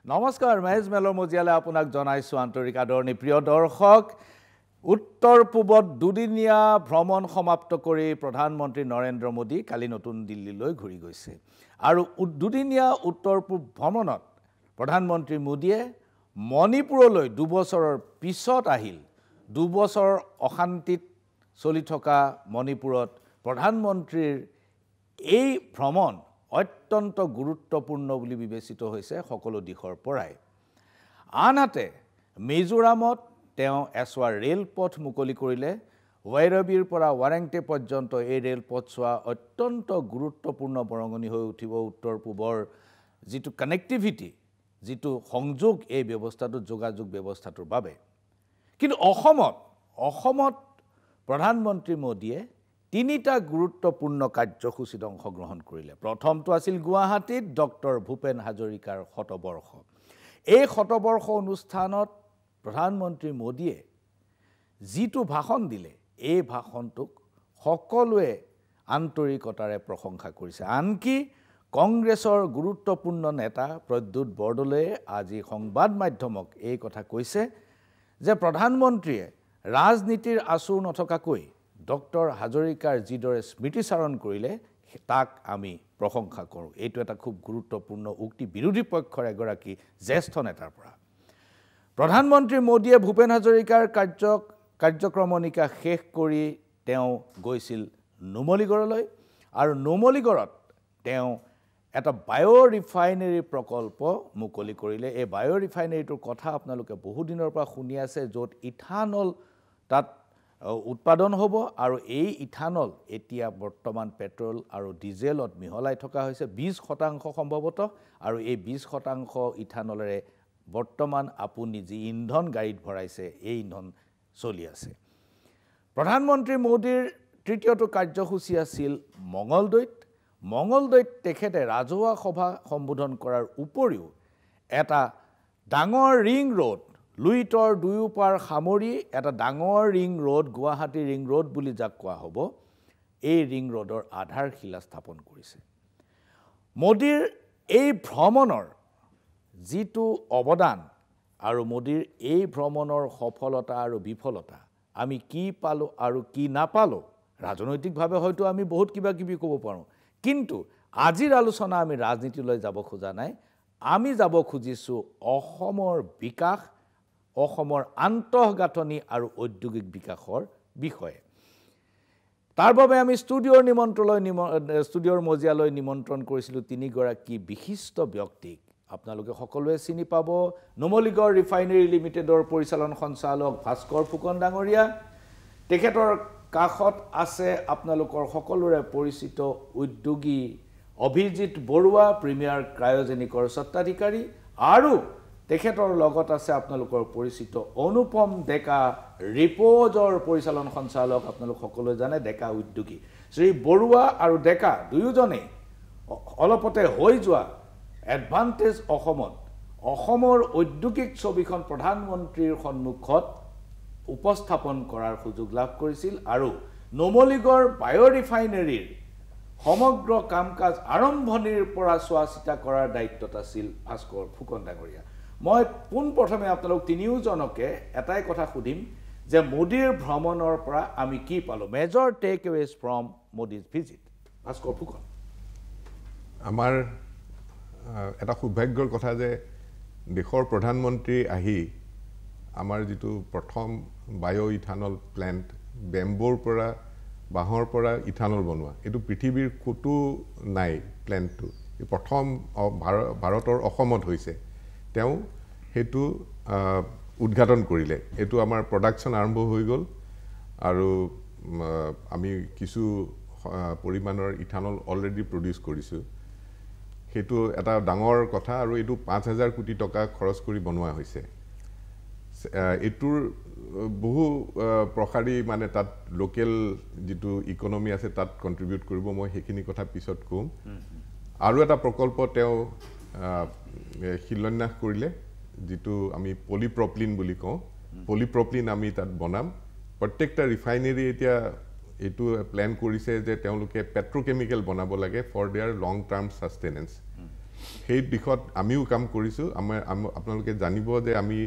নমস্কাৰ মহেশ মেলৰ মজিয়ালে আপোনাক জনাইছো আন্তৰিক আদৰণি প্ৰিয় দৰ্শক উত্তৰ পূবত দুদিনীয়া ভ্ৰমণ সমাপ্ত কৰি প্ৰধানমন্ত্ৰী নৰেন্দ্ৰ মোদী কালি নতুন দিল্লীলৈ ঘূৰি গৈছে আৰু দুদিনীয়া উত্তৰ পূব ভ্ৰমণত প্ৰধানমন্ত্ৰী মোদীয়ে মণিপুৰলৈ 2 বছৰৰ পিছত আহিল 2 বছৰ অশান্তিত চলি থকা মণিপুৰত প্ৰধানমন্ত্ৰীৰ এই ভ্ৰমণ অত্যন্ত গুৰুত্বপূৰ্ণ বুলি বিবেচিত হৈছে সকলো দিশৰ পৰাই আনহাতে মিজোৰামত তেওঁ এছৱাৰ ৰেলপথ মুকলি কৰিলে ৱাইৰবিৰ পৰা ৱাৰেংটে পৰ্যন্ত এই ৰেলপথ চোৱা অত্যন্ত গুৰুত্বপূৰ্ণ বৰঙনি হৈ উঠিব উত্তৰ পূবৰ যিটো কানেক্টিভিটি যিটো সংযোগ এই ব্যৱস্থাটো যোগাযোগ ব্যৱস্থাটোৰ বাবে কিন্তু অসমত প্ৰধানমন্ত্ৰী মোদীয়ে তিনিটা গুৰুত্বপূৰ্ণ কাৰ্যসূচীত অংশগ্ৰহণ কৰিলে প্ৰথমটো আছিল গুৱাহাটীত ডক্টৰ ভূপেন হাজৰিকাৰ শতবৰ্ষ এই শতবৰ্ষ অনুষ্ঠানত প্ৰধানমন্ত্ৰী মোদীয়ে যিটো ভাষণ দিলে এই ভাষণটোক সকলোৱে আন্তৰিকতাৰে প্ৰশংসা কৰিছে আনকি কংগ্ৰেছৰ গুৰুত্বপূৰ্ণ নেতা প্ৰদ্যুৎ বৰদলৈয়ে আজি সংবাদ মাধ্যমক এই কথা কৈছে যে প্ৰধানমন্ত্ৰীয়ে ৰাজনীতিৰ আচুৰ নথকাকৈ ডক্টৰ হাজৰিকাৰ যিদৰে স্মৃতিচাৰণ কৰিলে তাক আমি প্ৰশংসা কৰোঁ এইটো এটা খুব গুৰুত্বপূৰ্ণ উক্তি বিৰোধী পক্ষৰ এগৰাকী জ্যেষ্ঠ নেতাৰ পৰা প্ৰধানমন্ত্ৰী মোদীয়ে ভূপেন হাজৰিকাৰ কাৰ্যক্ৰমণিকা শেষ কৰি তেওঁ গৈছিল নুমলীগড়লৈ আৰু নুমলীগড়ত তেওঁ এটা বায়'ৰিফাইনেৰী প্ৰকল্প মুকলি কৰিলে এই বায়'ৰিফাইনেৰীটোৰ কথা আপোনালোকে বহু দিনৰ পৰা শুনি আছে য'ত ইথানল তাত উৎপাদন হ'ব আৰু এই ইথানল এতিয়া বৰ্তমান পেট্ৰল আৰু ডিজেলত মিহলাই থকা হৈছে 20% সম্ভৱতঃ আৰু এই 20% ইথানলেৰে বৰ্তমান আপুনি যি ইন্ধন গাড়ীত ভৰাইছে এই ইন্ধন চলি আছে প্ৰধানমন্ত্ৰী মোদীৰ তৃতীয়টো কাৰ্যসূচী আছিল মঙলদৈত তেখেতে ৰাজহুৱা সভা সম্বোধন কৰাৰ উপৰিও এটা ডাঙৰ ৰিং ৰোড লুইটৰ দুয়োপাৰ সামৰি এটা ডাঙৰ ring road Guwahati ring road বুলি যাক কোৱা হ'ব এই ৰিং ৰোডৰ আধাৰশিলা স্থাপন কৰিছে মোদীৰ এই ভ্ৰমণৰ যিটো অৱদান আৰু মোদীৰ এই ভ্ৰমণৰ সফলতা আৰু বিফলতা আমি কি পালোঁ আৰু কি নাপালোঁ ৰাজনৈতিকভাৱে হয়তো আমি বহুত কিবা কিবি ক'ব পাৰোঁ কিন্তু আজিৰ আলোচনা আমি ৰাজনীতিলৈ যাব খোজা নাই আমি যাব খুজিছোঁ অসমৰ বিকাশ অসমৰ আন্তঃগাঁথনি আৰু ঔদ্যোগিক বিকাশৰ বিষয়ে তাৰ বাবে আমি ষ্টুডিঅ'ৰ মজিয়ালৈ নিমন্ত্ৰণ কৰিছিলোঁ তিনিগৰাকী বিশিষ্ট ব্যক্তিক আপোনালোকে সকলোৱে চিনি পাব নুমলীগড় ৰিফাইনেৰী লিমিটেডৰ পৰিচালন সঞ্চালক ভাস্কৰ ফুকন ডাঙৰীয়া তেখেতৰ কাষত আছে আপোনালোকৰ সকলোৰে পৰিচিত উদ্যোগী অভিজিত বৰুৱা প্ৰিমিয়াৰ ক্ৰায়জেনিকৰ স্বত্বাধিকাৰী আৰু তেখেতৰ লগত আছে আপোনালোকৰ পৰিচিত অনুপম ডেকা ৰিপোজৰ পৰিচালন সঞ্চালক আপোনালোক সকলোৱে জানে ডেকা উদ্যোগী শ্ৰী বৰুৱা আৰু ডেকা দুয়োজনেই অলপতে হৈ যোৱা এডভান্টেজ অসমৰ ঔদ্যোগিক ছবিখন প্ৰধানমন্ত্ৰীৰ সন্মুখত উপস্থাপন কৰাৰ সুযোগ লাভ কৰিছিল আৰু নুমলীগড় বায়'ৰিফাইনেৰীৰ সমগ্ৰ কাম-কাজ আৰম্ভণিৰ পৰা চোৱা চিতা কৰাৰ দায়িত্বত আছিল ভাস্কৰ ফুকন ডাঙৰীয়া মই পোনপ্ৰথমে আপোনালোক তিনিওজনকে এটাই কথা সুধিম যে মোদীৰ ভ্ৰমণৰ পৰা আমি কি পালোঁ major takeaways from Modi's visit Bhaskar Phukan আমাৰ এটা সৌভাগ্যৰ কথা যে দেশৰ প্ৰধানমন্ত্ৰী আহি আমাৰ যিটো প্ৰথম বায়' ইথানল প্লেণ্ট বেম্বৰ পৰা বাঁহৰ পৰা ইথানল বনোৱা এইটো পৃথিৱীৰ ক'তো নাই প্লেণ্টটো প্ৰথম ভাৰতৰ অসমত হৈছে তেওঁ সেইটো উদ্ঘাটন কৰিলে এইটো আমাৰ প্ৰডাকশ্যন আৰম্ভ হৈ গ'ল আৰু আমি কিছু পৰিমাণৰ ইথানল অলৰেডি প্ৰডিউচ কৰিছোঁ সেইটো এটা ডাঙৰ কথা আৰু এইটো 5,000 কোটি টকা খৰচ কৰি বনোৱা হৈছে এইটোৰ বহু প্ৰসাৰী মানে তাত লোকেল যিটো ইকনমি আছে তাত কণ্ট্ৰিবিউট কৰিব মই সেইখিনি কথা পিছত ক'ম আৰু এটা প্ৰকল্প তেওঁ শিলান্যাস কৰিলে যিটো আমি পলিপ্ৰপলিন বুলি কওঁ পলিপ্ৰপলিন আমি তাত বনাম প্ৰত্যেকটা ৰিফাইনেৰী এতিয়া এইটো প্ল্যান কৰিছে যে তেওঁলোকে পেট্ৰোকেমিক্যাল বনাব লাগে for their long term sustenance সেই দিশত আমিও কাম কৰিছোঁ আপোনালোকে জানিব যে আমি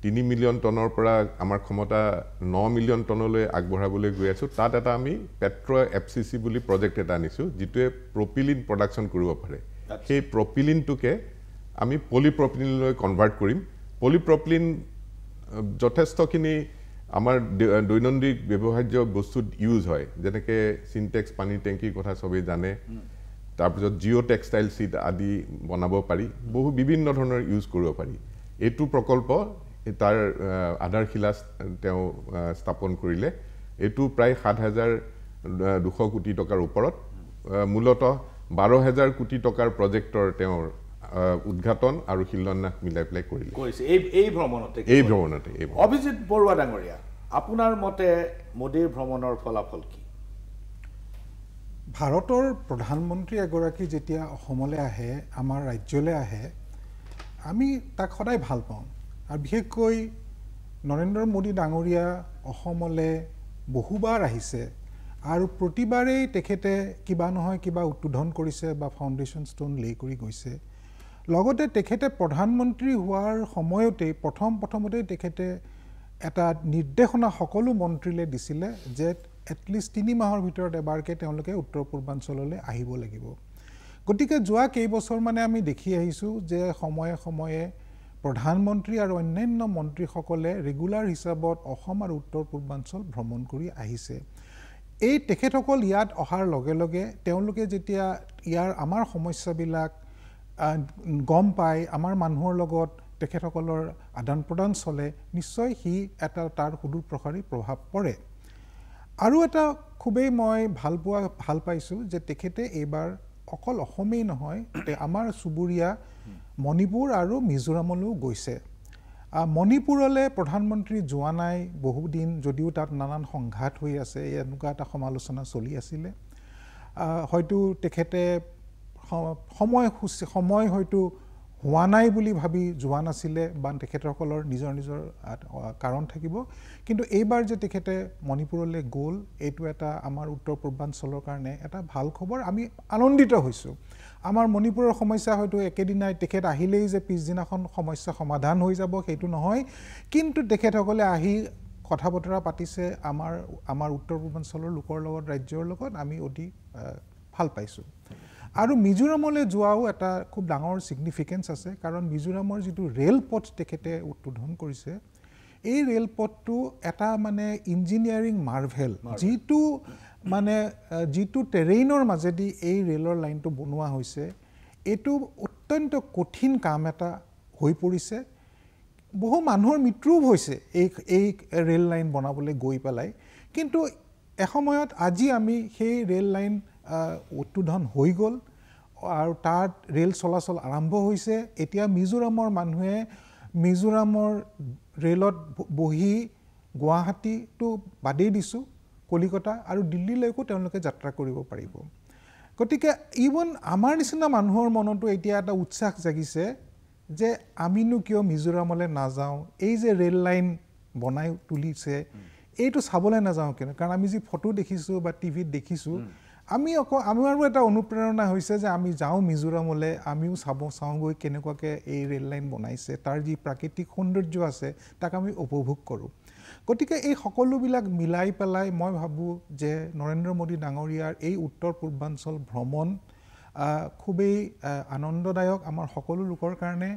3 মিলিয়ন টনৰ পৰা আমাৰ ক্ষমতা 9 মিলিয়ন টনলৈ আগবঢ়াবলৈ গৈ আছোঁ তাত এটা আমি পেট্ৰ FCC বুলি প্ৰজেক্ট এটা আনিছোঁ যিটোৱে প্ৰপিলিন প্ৰডাকশ্যন কৰিব পাৰে সেই প্ৰপিলিনটোকে আমি পলিপ্ৰপিলিনলৈ কনভাৰ্ট কৰিম পলিপ্ৰপিলিন যথেষ্টখিনি আমাৰ দৈনন্দিন ব্যৱহাৰ্য বস্তুত ইউজ হয় যেনেকৈ সিনটেক্স পানীৰ টেংকিৰ কথা সবেই জানে তাৰপিছত জিঅ' টেক্সটাইল চিট আদি বনাব পাৰি বহু বিভিন্ন ধৰণৰ ইউজ কৰিব পাৰি এইটো প্ৰকল্প তাৰ আধাৰশিলা তেওঁ স্থাপন কৰিলে এইটো প্ৰায় ৭,২০০ কোটি টকাৰ ওপৰত মূলতঃ ১২,০০০ কোটি টকাৰ প্ৰজেক্টৰ তেওঁৰ উদ্ঘাটন আৰু শিলান্যাস মিলাই পেলাই কৰিলে এই ভ্ৰমণতে অভিজিত বৰুৱা ডাঙৰীয়া আপোনাৰ মতে মোদীৰ ভ্ৰমণৰ ফলাফল কি ভাৰতৰ প্ৰধানমন্ত্ৰী এগৰাকী যেতিয়া অসমলৈ আহে আমাৰ ৰাজ্যলৈ আহে আমি তাক সদায় ভাল পাওঁ আৰু বিশেষকৈ নৰেন্দ্ৰ মোদী ডাঙৰীয়া অসমলৈ বহুবাৰ আহিছে আৰু প্ৰতিবাৰেই তেখেতে কিবা নহয় কিবা উদ্বোধন কৰিছে বা ফাউণ্ডেশ্যন ষ্টোন লে কৰি গৈছে লগতে তেখেতে প্ৰধানমন্ত্ৰী হোৱাৰ সময়তে প্ৰথমতেই তেখেতে এটা নিৰ্দেশনা সকলো মন্ত্ৰীলৈ দিছিলে যে এটলিষ্ট 3 মাহৰ ভিতৰত এবাৰকৈ তেওঁলোকে উত্তৰ পূৰ্বাঞ্চললৈ আহিব লাগিব গতিকে যোৱা কেইবছৰ মানে আমি দেখি আহিছোঁ যে সময়ে সময়ে প্ৰধানমন্ত্ৰী আৰু অন্যান্য মন্ত্ৰীসকলে ৰেগুলাৰ হিচাপত অসম আৰু উত্তৰ পূৰ্বাঞ্চল ভ্ৰমণ কৰি আহিছে এই তেখেতসকল ইয়াত অহাৰ লগে লগে তেওঁলোকে যেতিয়া ইয়াৰ আমাৰ সমস্যাবিলাক গম পায় আমাৰ মানুহৰ লগত তেখেতসকলৰ আদান প্ৰদান চলে নিশ্চয় সি এটা তাৰ সুদূৰ প্ৰসাৰী প্ৰভাৱ পৰে আৰু এটা খুবেই মই ভাল পাইছোঁ যে তেখেতে এইবাৰ অকল অসমেই নহয় আমাৰ চুবুৰীয়া মণিপুৰ আৰু মিজোৰামলৈও গৈছে মণিপুৰলৈ প্ৰধানমন্ত্ৰী যোৱা নাই বহুদিন যদিও তাত নানান সংঘাত হৈ আছে এনেকুৱা এটা সমালোচনা চলি আছিলে হয়তো তেখেতে সময় হয়তো হোৱা নাই বুলি ভাবি যোৱা নাছিলে বা তেখেতসকলৰ নিজৰ কাৰণ থাকিব কিন্তু এইবাৰ যে তেখেতে মণিপুৰলৈ গ'ল এইটো এটা আমাৰ উত্তৰ পূৰ্বাঞ্চলৰ কাৰণে এটা ভাল খবৰ আমি আনন্দিত হৈছোঁ আমাৰ মণিপুৰৰ সমস্যা হয়তো একেদিনাই তেখেত আহিলেই যে পিছদিনাখন সমস্যা সমাধান হৈ যাব সেইটো নহয় কিন্তু তেখেতসকলে আহি কথা বতৰা পাতিছে আমাৰ উত্তৰ পূৰ্বাঞ্চলৰ লোকৰ লগত ৰাজ্যৰ লগত আমি অতি ভাল পাইছোঁ আৰু মিজোৰামলৈ যোৱাও এটা খুব ডাঙৰ ছিগনিফিকেঞ্চ আছে কাৰণ মিজোৰামৰ যিটো ৰেলপথ তেখেতে উদ্বোধন কৰিছে এই ৰেলপথটো এটা মানে ইঞ্জিনিয়াৰিং মাৰ্ভেল যিটো টেৰেইনৰ মাজেদি এই ৰেলৰ লাইনটো বনোৱা হৈছে এইটো অত্যন্ত কঠিন কাম এটা হৈ পৰিছে বহু মানুহৰ মৃত্যুও হৈছে এই ৰেল লাইন বনাবলৈ গৈ পেলাই কিন্তু এসময়ত আজি আমি সেই ৰেল লাইন উদ্বোধন হৈ গ'ল আৰু তাত ৰেল চলাচল আৰম্ভ হৈছে এতিয়া মিজোৰামৰ মানুহে মিজোৰামৰ ৰেলত বহি গুৱাহাটীটো বাদেই দিছোঁ কলিকতা আৰু দিল্লীলৈকো তেওঁলোকে যাত্ৰা কৰিব পাৰিব গতিকে ইভন আমাৰ নিচিনা মানুহৰ মনতো এতিয়া এটা উৎসাহ জাগিছে যে আমিনো কিয় মিজোৰামলৈ নাযাওঁ এই যে ৰেল লাইন বনাই তুলিছে এইটো চাবলৈ নাযাওঁ কিয় কাৰণ আমি যি ফটো দেখিছোঁ বা টিভিত দেখিছোঁ আমাৰো এটা অনুপ্ৰেৰণা হৈছে যে আমি যাওঁ মিজোৰামলৈ আমিও চাওঁগৈ কেনেকুৱাকৈ এই ৰেল লাইন বনাইছে তাৰ যি প্ৰাকৃতিক সৌন্দৰ্য আছে তাক আমি উপভোগ কৰোঁ গতিকে এই সকলোবিলাক মিলাই পেলাই মই ভাবোঁ যে নৰেন্দ্ৰ মোদী ডাঙৰীয়াৰ এই উত্তৰ পূৰ্বাঞ্চল ভ্ৰমণ খুবেই আনন্দদায়ক আমাৰ সকলো লোকৰ কাৰণে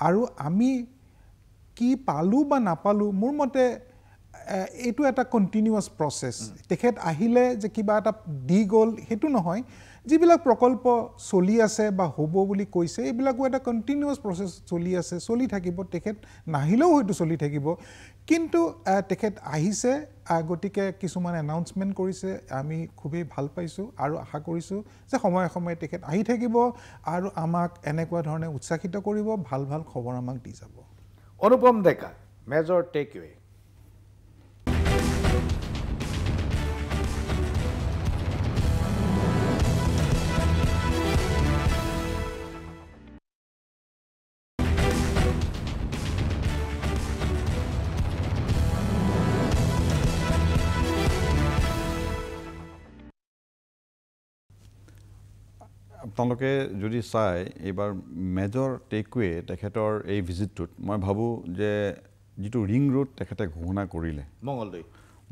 আৰু আমি কি পালোঁ বা নাপালোঁ মোৰ মতে এইটো এটা কণ্টিনিউৱাছ প্ৰচেছ তেখেত আহিলে যে কিবা এটা দি গ'ল সেইটো নহয় যিবিলাক প্ৰকল্প চলি আছে বা হ'ব বুলি কৈছে এইবিলাকো এটা কণ্টিনিউৱাছ প্ৰচেছ চলি আছে চলি থাকিব তেখেত নাহিলেও হয়তো চলি থাকিব কিন্তু তেখেত আহিছে গতিকে কিছুমান এনাউন্সমেণ্ট কৰিছে আমি খুবেই ভাল পাইছোঁ আৰু আশা কৰিছোঁ যে সময়ে সময়ে তেখেত আহি থাকিব আৰু আমাক এনেকুৱা ধৰণে উৎসাহিত কৰিব ভাল ভাল খবৰ আমাক দি যাব অনুপম ডেকা মেজৰ টেকৱে আপোনালোকে যদি চাই এইবাৰ মেজৰ টেকৱে তেখেতৰ এই ভিজিটটোত মই ভাবোঁ যে যিটো ৰিং ৰোড তেখেতে ঘোষণা কৰিলে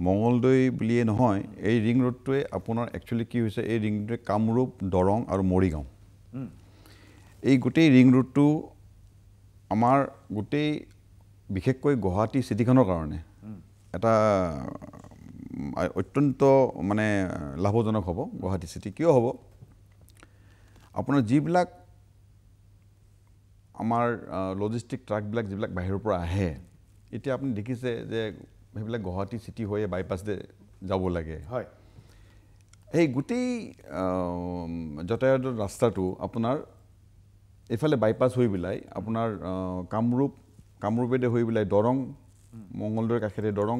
মঙলদৈ বুলিয়ে নহয় এই ৰিং ৰোডটোৱে আপোনাৰ একচুৱেলি কি হৈছে এই ৰিং ৰোডটোৱে কামৰূপ দৰং আৰু মৰিগাঁও এই গোটেই ৰিং ৰোডটো আমাৰ গোটেই বিশেষকৈ গুৱাহাটী চিটিখনৰ কাৰণে এটা অত্যন্ত মানে লাভজনক হ'ব গুৱাহাটী চিটি কিয় হ'ব আপোনাৰ যিবিলাক আমাৰ লজিষ্টিক ট্ৰাকবিলাক যিবিলাক বাহিৰৰ পৰা আহে এতিয়া আপুনি দেখিছে যে সেইবিলাক গুৱাহাটী চিটি হৈয়ে বাইপাছতে যাব লাগে হয় এই গোটেই যাতায়াতৰ ৰাস্তাটো আপোনাৰ এইফালে বাইপাছ হৈ পেলাই আপোনাৰ কামৰূপেদি হৈ পেলাই দৰং মঙলদৈৰ কাষেৰে দৰং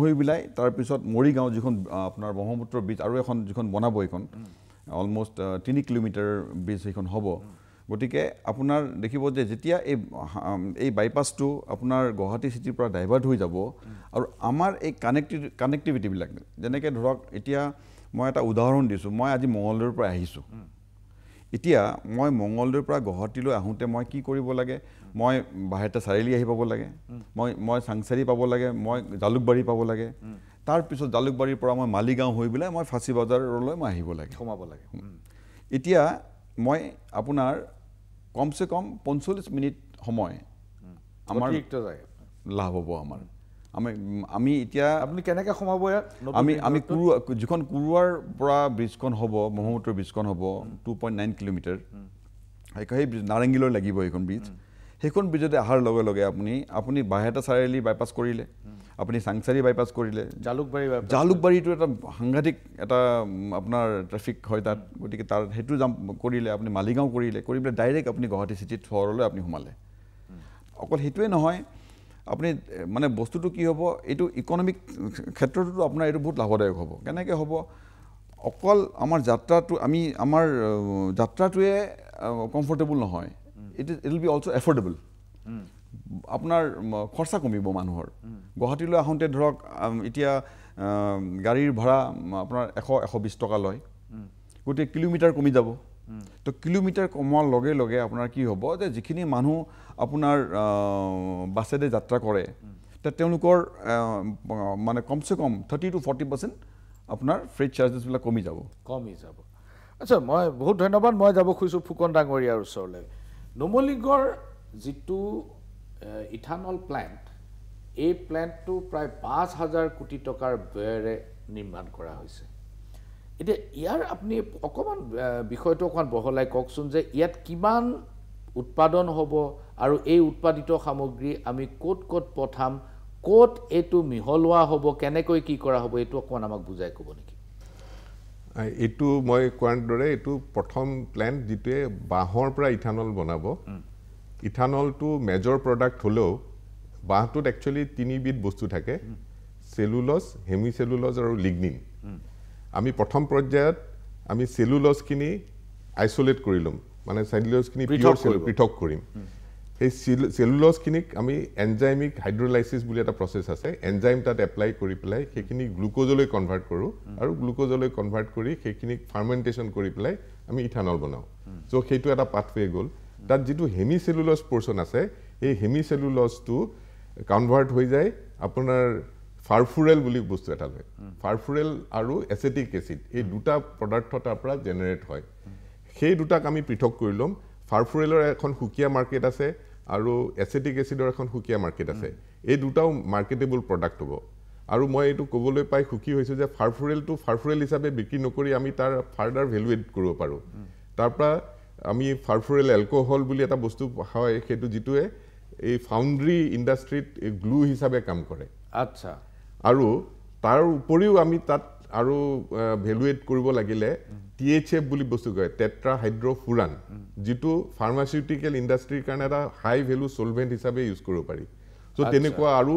হৈ পেলাই তাৰপিছত মৰিগাঁও যিখন আপোনাৰ ব্ৰহ্মপুত্ৰ ব্ৰিজ আৰু এখন যিখন বনাব এইখন অলমষ্ট 3 কিলোমিটাৰ ব্ৰিজ সেইখন হ'ব গতিকে আপোনাৰ দেখিব যে যেতিয়া এই বাইপাছটো আপোনাৰ গুৱাহাটী চিটিৰ পৰা ডাইভাৰ্ট হৈ যাব আৰু আমাৰ এই কানেক্টিভিটিবিলাক যেনেকৈ ধৰক এতিয়া মই এটা উদাহৰণ দিছোঁ মই আজি মঙলদৈৰ পৰা আহিছোঁ এতিয়া মই মঙলদৈৰ পৰা গুৱাহাটীলৈ আহোঁতে মই কি কৰিব লাগে মই বাহিৰতে চাৰিআলি আহি পাব লাগে মই চাংচাৰি পাব লাগে মই জালুকবাৰী পাব লাগে তাৰপিছত জালুকবাৰীৰ পৰা মই মালিগাঁও হৈ পেলাই মই ফাঁচী বজাৰলৈ মই আহিব লাগে সোমাব লাগে এতিয়া মই আপোনাৰ কমচে কম 45 মিনিট সময় আমাৰ লাভ হ'ব আমাৰ আমি এতিয়া আপুনি কেনেকৈ সোমাব আমি যিখন কুৰুৱাৰ পৰা ব্ৰিজখন হ'ব ব্ৰহ্মপুত্ৰ ব্ৰিজখন হ'ব 2.9 কিলোমিটাৰ সেই নাৰেংগীলৈ লাগিব এইখন ব্ৰিজ সেইখন ব্ৰিজতে অহাৰ লগে লগে আপুনি বাহিৰতে চাৰিআলি বাইপাছ কৰিলে আপুনি চাংচাৰি বাইপাছ কৰিলে জালুকবাৰীটো এটা সাংঘাতিক এটা আপোনাৰ ট্ৰেফিক হয় তাত গতিকে তাৰ সেইটো কৰিলে আপুনি মালিগাঁও কৰি পেলাই ডাইৰেক্ট আপুনি গুৱাহাটী চিটিত চহৰলৈ আপুনি সোমালে অকল সেইটোৱে নহয় আপুনি মানে বস্তুটো কি হ'ব এইটো ইকনমিক ক্ষেত্ৰতো আপোনাৰ এইটো বহুত লাভদায়ক হ'ব কেনেকৈ হ'ব অকল আমাৰ যাত্ৰাটোৱে কমফৰ্টেবল নহয় it will be also' affordable আপোনাৰ খৰচা কমিব মানুহৰ গুৱাহাটীলৈ আহোঁতে ধৰক এতিয়া গাড়ীৰ ভাড়া আপোনাৰ 100-120 টকা লয় গতিকে কিলোমিটাৰ কমি যাব তো কিলোমিটাৰ কমোৱাৰ লগে লগে আপোনাৰ কি হ'ব যে যিখিনি মানুহ আপোনাৰ বাছেৰে যাত্ৰা কৰে তেওঁলোকৰ মানে কমচে কম 30 to 40% আপোনাৰ ফ্ৰেট চাৰ্জেছবিলাক কমি যাব আচ্ছা মই বহুত ধন্যবাদ মই যাব খুজিছোঁ ফুকন ডাঙৰীয়াৰ ওচৰলৈ নুমলীগড় যিটো ইথানল প্লেণ্ট এই প্লেণ্টটো প্ৰায় 5,000 কোটি টকাৰ ব্যয়েৰে নিৰ্মাণ কৰা হৈছে এতিয়া ইয়াৰ আপুনি অকণমান বিষয়টো অকণমান বহলাই কওকচোন যে ইয়াত কিমান উৎপাদন হ'ব আৰু এই উৎপাদিত সামগ্ৰী আমি ক'ত পঠাম ক'ত এইটো মিহলোৱা হ'ব কেনেকৈ কি কৰা হ'ব এইটো অকণমান আমাক বুজাই ক'ব নেকি এইটো মই কোৱাৰ দৰে এইটো প্ৰথম প্লেণ্ট যিটোৱে বাঁহৰ পৰা ইথানল বনাব ইথানলটো মেজৰ প্ৰডাক্ট হ'লেও বাঁহটোত একচুৱেলি 3বিধ বস্তু থাকে চেলুলজ হেমি চেলুলজ আৰু লিগনিন আমি প্ৰথম পৰ্যায়ত আমি চেলুলজখিনি আইচলেট কৰি ল'ম মানে চেলুলজখিনি পৃথক কৰিম সেই চেলুলজখিনিক আমি এনজাইমিক হাইড্ৰলাইচিছ বুলি এটা প্ৰচেছ আছে এনজাইম তাত এপ্লাই কৰি পেলাই সেইখিনি গ্লুক'জলৈ কনভাৰ্ট কৰোঁ আৰু গ্লুক'জলৈ কনভাৰ্ট কৰি সেইখিনিক ফাৰ্মেণ্টেশ্যন কৰি পেলাই আমি ইথানল বনাওঁ চ' সেইটো এটা পাথৱে গ'ল তাত যিটো হেমি চেলুলজ পৰ্চন আছে সেই হেমি চেলুলজটো কনভাৰ্ট হৈ যায় আপোনাৰ ফাৰফুৰেল বুলি বস্তু এটা লয় ফাৰফুৰেল আৰু এচেটিক এচিড এই দুটা পদাৰ্থ তাৰ পৰা জেনেৰেট হয় সেই দুটাক আমি পৃথক কৰি ল'ম ফাৰফুৰেলৰ এখন সুকীয়া মাৰ্কেট আছে আৰু এচেটিক এচিডৰ এখন সুকীয়া মাৰ্কেট আছে এই দুটাও মাৰ্কেটেবল প্ৰডাক্ট হ'ব আৰু মই এইটো ক'বলৈ পাই সুখী হৈছোঁ যে ফাৰফুৰেলটো ফাৰফুৰেল হিচাপে বিক্ৰী নকৰি আমি তাৰ ফাৰ্ডাৰ ভেলু এড কৰিব পাৰোঁ তাৰ পৰা আমি ফাৰফুৰেল এলকহল বুলি এটা বস্তু হয় সেইটো যিটোৱে এই ফাউণ্ড্ৰি ইণ্ডাষ্ট্ৰীত গ্লু হিচাপে কাম কৰে আচ্ছা আৰু তাৰ উপৰিও আমি তাত আৰু ভেলুৱেট কৰিব লাগিলে THF বুলি বস্তু কয় টেট্ৰা হাইড্ৰফুৰান যিটো ফাৰ্মাচিউটিকেল ইণ্ডাষ্ট্ৰীৰ কাৰণে এটা হাই ভেলু চলভেণ্ট হিচাপে ইউজ কৰিব পাৰি চ' তেনেকুৱা আৰু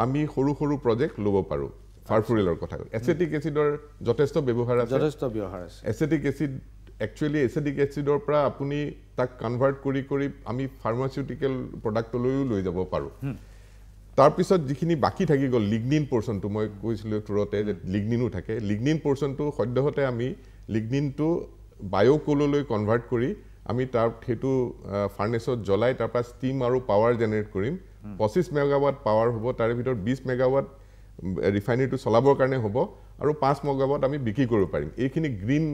আমি সৰু প্ৰজেক্ট ল'ব পাৰোঁ ফাৰফুৰেলৰ কথা এচেটিক এচিডৰ যথেষ্ট ব্যৱহাৰ আছে এচেটিক এচিড একচুৱেলি এচেটিক এচিডৰ পৰা আপুনি তাক কনভাৰ্ট কৰি আমি ফাৰ্মাচিউটিকেল প্ৰডাক্টলৈও লৈ যাব পাৰোঁ তাৰপিছত যিখিনি বাকী থাকি গ'ল লিগনিন পৰ্চনটো মই কৈছিলোঁ তুৰতে যে লিগনিনো থাকে লিগনিন পৰ্চনটো সদ্যহতে আমি লিগনিনটো বায়'কোললৈ কনভাৰ্ট কৰি আমি তাৰ সেইটো ফাৰ্নেছত জ্বলাই তাৰ পৰা ষ্টিম আৰু পাৱাৰ জেনেৰেট কৰিম 25 মেগাৱাট পাৱাৰ হ'ব তাৰে ভিতৰত 20 মেগাৱাট ৰিফাইনাৰীটো চলাবৰ কাৰণে হ'ব আৰু 5 মেগাৱাট আমি বিক্ৰী কৰিব পাৰিম এইখিনি গ্ৰীণ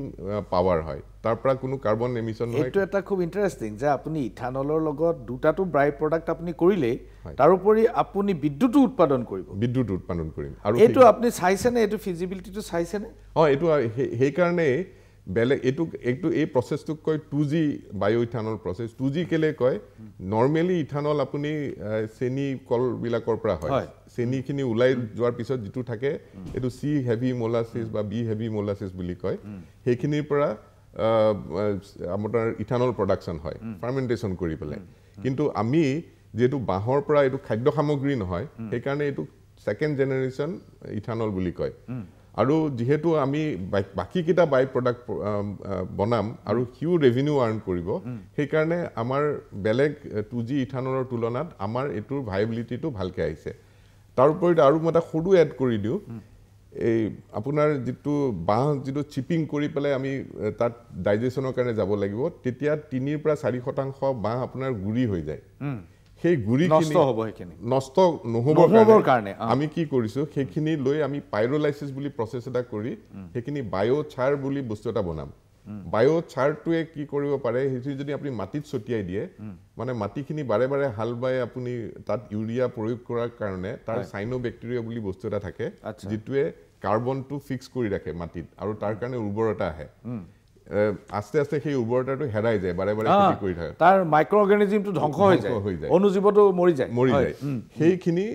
পাৱাৰ হয় তাৰ পৰা কোনো কাৰ্বন এমিশন নহয় এইটো এটা খুব ইন্টাৰেষ্টিং যে আপুনি ইথানলৰ লগত দুটাটো বাই প্ৰডাক্ট আপুনি কৰিলেই তাৰ উপৰি আপুনি বিদ্যুৎ উৎপাদন কৰিম আৰু এইটো আপুনি চাইছেনে এইটো ফিজিবিলিটিটো চাইছেনে এইটো সেই কাৰণে বেলেগ এইটো এই প্ৰসেসটোক কয় 2G বায়ো ইথানল প্ৰসেস 2G কেলে কয় নৰমালি ইথানল আপুনি চেনি কল বিলাকৰ পৰা হয় চেনিখিনি উলাই যোৱাৰ পিছত যেটো থাকে এটো সি হেভি মোলাসিস বা বি হেভি মোলাসিস বুলি কয় সেইখিনিৰ পৰা আমাৰ ইথানল প্ৰডাকশন হয় ফাৰ্মেন্টেশন কৰি পেলে কিন্তু আমি যেটো বাহৰ পৰা এটো খাদ্য সামগ্ৰী নহয় সেই কাৰণে এটো সেকেন্ড জেনাৰেশন ইথানল বুলি কয় আৰু যেহেতু আমি বাকি কিটা বাই প্ৰডাক্ট বনাম আৰু হিউ ৰেভিনিউ আৰ্ন কৰিব সেই কাৰণে আমাৰ বেলেগ 2G ইথানলৰ তুলনাত আমাৰ এটোৰ ভাইবিলিটিটো ভালকে আহিছে তাৰ ওপৰত আৰু মটা সৰু এড কৰি দিও এই আপোনাৰ যেটো বাহ যেটো চিপিং কৰি পেলাই আমি তাত ডাইজেশনৰ কাৰণে যাব লাগিব তেতিয়া 3 পৰা 4% বাহ আপোনাৰ গুৰি হৈ যায় সেই গুৰিখিনি নষ্ট নহবৰ কাৰণে আমি কি কৰিছো সেইখিনি লৈ আমি পাইৰোলাইসিস বুলি প্ৰসেস এটা কৰি সেইখিনি বায়োচাৰ বুলি বস্তু এটা বনাম বায়োচাৰটোৱে কি কৰিব পাৰে হেতু যদি আপুনি মাটিত ছটিয়াই দিয়ে মানে মাটিখিনি বাৰে বাৰে হাল বাই আপুনি তাত ইউৰিয়া প্ৰয়োগ কৰাৰ কাৰণে তাৰ সাইনোবেক্টেৰিয়া বুলি বস্তু এটা থাকে যেটোৱে কাৰ্বনটো ফিক্স কৰি ৰাখে মাটিত আৰু তাৰ কাৰণে উৰ্বৰতা আহে আস্তে আস্তে সেই উৰ্বৰতাটো হেৰাই যায় বাৰে বাৰে খেতি কৰি থাকে তাৰ মাইক্ৰ অৰ্গানিজমটো ধ্বংস হৈ যায় অনুজীৱটো মৰি যায় সেইখিনি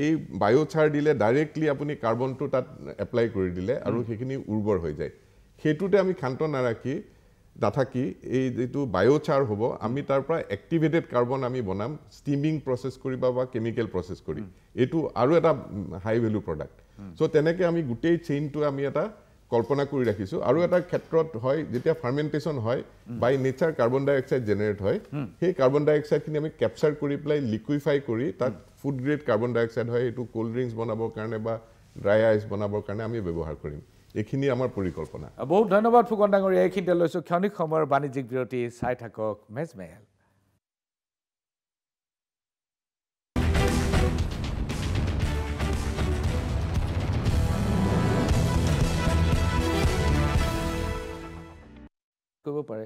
এই বায়োচাৰ দিলে ডাইৰেক্টলি আপুনি কাৰ্বনটো তাত এপ্লাই কৰি দিলে আৰু সেইখিনি উৰ্বৰ হৈ যায় হেতুতে আমি খান্ত নাথাকি এই যেটো বায়োচাৰ হ'ব আমি তাৰ পৰা এক্টিভেটেড কাৰ্বন আমি বনাম ষ্টিমিং প্ৰসেস কৰিবা বা কেমিক্যাল প্ৰসেস কৰি এটো আৰু এটা হাই ভ্যালু প্ৰডাক্ট সো তেনেকে আমি গুটেই চেইনটো আমি এটা কল্পনা কৰি ৰাখিছো আৰু এটা ক্ষেত্ৰত হয় যেতিয়া ফাৰ্মেন্টেশন হয় বাই নেচাৰ কাৰ্বন ডাই অক্সাইড জেনাৰেট হয় সেই কাৰ্বন ডাই অক্সাইড খিনি আমি ক্যাপচাৰ কৰি প্লাই লিকুইফাই কৰি তাক ফুড গ্ৰেড কাৰ্বন ডাই অক্সাইড হয় এটো কোল্ড ড্ৰিংকস বনাবৰ কাৰণে বা ড্ৰাই আইস বনাবৰ কাৰণে আমি ব্যৱহাৰ কৰিম এখিনি আমাৰ পৰিকল্পনা বহুত ধন্যবাদ ফুকন ডাঙৰী এইখিনিতে লৈছো ক্ষণিক সময়ৰ বাণিজ্যিক বিৰতি চাই থাকক মেজমেল কৰিব পাৰে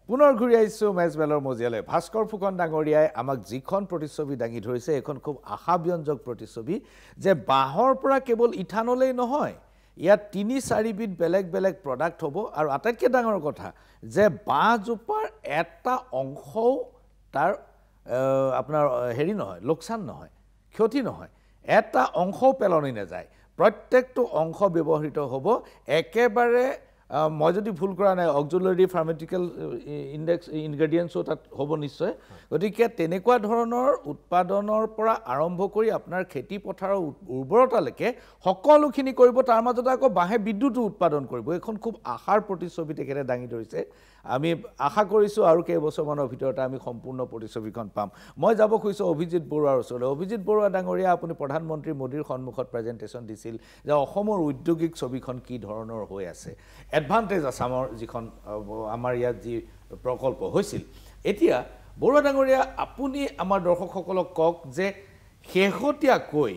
পুনৰ ঘূৰি আহিছো মেজমেলৰ মজিয়ালে ভাস্কৰ ফুকন ডাঙৰীয়াই আমাক যিখন প্ৰতিচ্ছবি দাঙি ধৰিছে এখন খুব আশাব্যঞ্জক প্ৰতিচ্ছবি যে বাহৰ পৰা কেৱল ইথানলেই নহয় ইয়াত 3-4 বিধ বেলেগ বেলেগ প্ৰডাক্ট হ'ব আৰু আটাইতকৈ ডাঙৰ কথা যে বাহজোপাৰ এটা অংশও তাৰ আপোনাৰ হেৰি নহয় লোকসান নহয় ক্ষতি নহয় এটা অংশও পেলনি নাযায় প্ৰত্যেকটো অংশ ব্যৱহৃত হ'ব একেবাৰে মই যদি ভুল কৰা নাই অক্সিলাৰি ফাৰ্মাটিক্যাল ইনডেক্স ইনগ্ৰেডিয়েন্টসও তাত হ'ব নিশ্চয় গতিকে তেনেকুৱা ধৰণৰ উৎপাদনৰ পৰা আৰম্ভ কৰি আপোনাৰ খেতি পথাৰৰ উৰ্বৰতালৈকে সকলোখিনি কৰিব তাৰ মাজতে আকৌ বাহে বিদ্যুৎ উৎপাদন কৰিব এখন খুব আশাৰ প্ৰতিচ্ছবি তেখেতে দাঙি ধৰিছে আমি আশা কৰিছো আৰু কেইবছৰমানৰ ভিতৰতে আমি সম্পূৰ্ণ প্ৰতিচ্ছবিখন পাম মই যাব খুজিছো অভিজিত বৰুৱাৰ ওচৰলৈ অভিজিত বৰুৱা ডাঙৰীয়া আপুনি প্ৰধানমন্ত্ৰী মোদীৰ সন্মুখত প্ৰেজেন্টেশন দিছিল যে অসমৰ ঔদ্যোগিক ছবিখন কি ধৰণৰ হৈ আছে এডভান্টেজ আসামৰ যিখন আমাৰ ইয়াত যি প্ৰকল্প হৈছিল এতিয়া বৰুৱা ডাঙৰীয়া আপুনি আমাৰ দৰ্শকসকলক কওক যে শেহতীয়াকৈ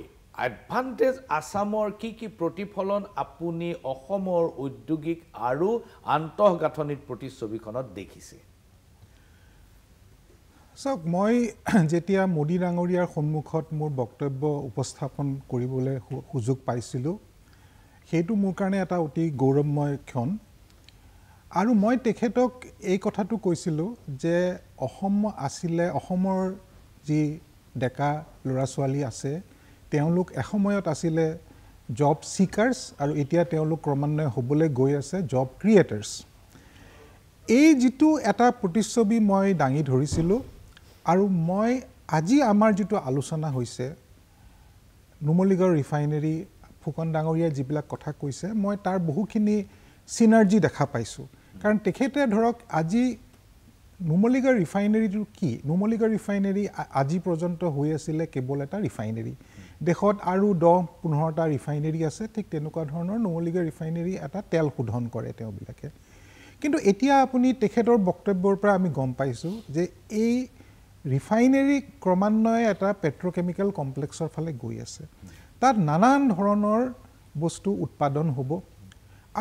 এডভান্টেজ আসামৰ কি কি প্ৰতিফলন আপুনি অসমৰ ঔদ্যোগিক আৰু আন্তঃগাঁথনিৰ প্ৰতিচ্ছবিখনত দেখিছে সব মই যেতিয়া মোদী ডাঙৰীয়াৰ সন্মুখত মোৰ বক্তব্য উপস্থাপন কৰিবলৈ সুযোগ পাইছিলোঁ সেইটো মোৰ কাৰণে এটা অতি গৌৰৱময় ক্ষণ আৰু মই তেখেতক এই কথাটো কৈছিলোঁ যে অসমৰ যি ডেকা ল'ৰা ছোৱালী আছে তেওঁলোক এসময়ত আছিলে জব সিকাৰ্ছ আৰু এতিয়া তেওঁলোক ক্ৰমান্বয়ে হ'বলৈ গৈ আছে জব ক্ৰিয়েটাৰ্ছ এই যিটো এটা প্ৰতিচ্ছবি মই দাঙি ধৰিছিলোঁ আৰু মই আজি আমাৰ যিটো আলোচনা হৈছে নুমলীগড় ৰিফাইনাৰী ফুকন ডাঙৰীয়াই যিবিলাক কথা কৈছে মই তাৰ বহুখিনি সিনাৰ্জি দেখা পাইছোঁ কাৰণ তেখেতে ধৰক আজি নুমলীগড় ৰিফাইনেৰীটো কি নুমলীগড় ৰিফাইনেৰী আজি পৰ্যন্ত হৈ আছিলে কেৱল এটা ৰিফাইনেৰী দেশত আৰু 10-15টা ৰিফাইনেৰী আছে ঠিক তেনেকুৱা ধৰণৰ নুমলীগড় ৰিফাইনেৰী এটা তেল শোধন কৰে তেওঁবিলাকে কিন্তু এতিয়া আপুনি তেখেতৰ বক্তব্যৰ পৰা আমি গম পাইছোঁ যে এই ৰিফাইনেৰী ক্ৰমান্বয়ে এটা পেট্ৰকেমিকেল কমপ্লেক্সৰ ফালে গৈ আছে তাত নানান ধৰণৰ বস্তু উৎপাদন হ'ব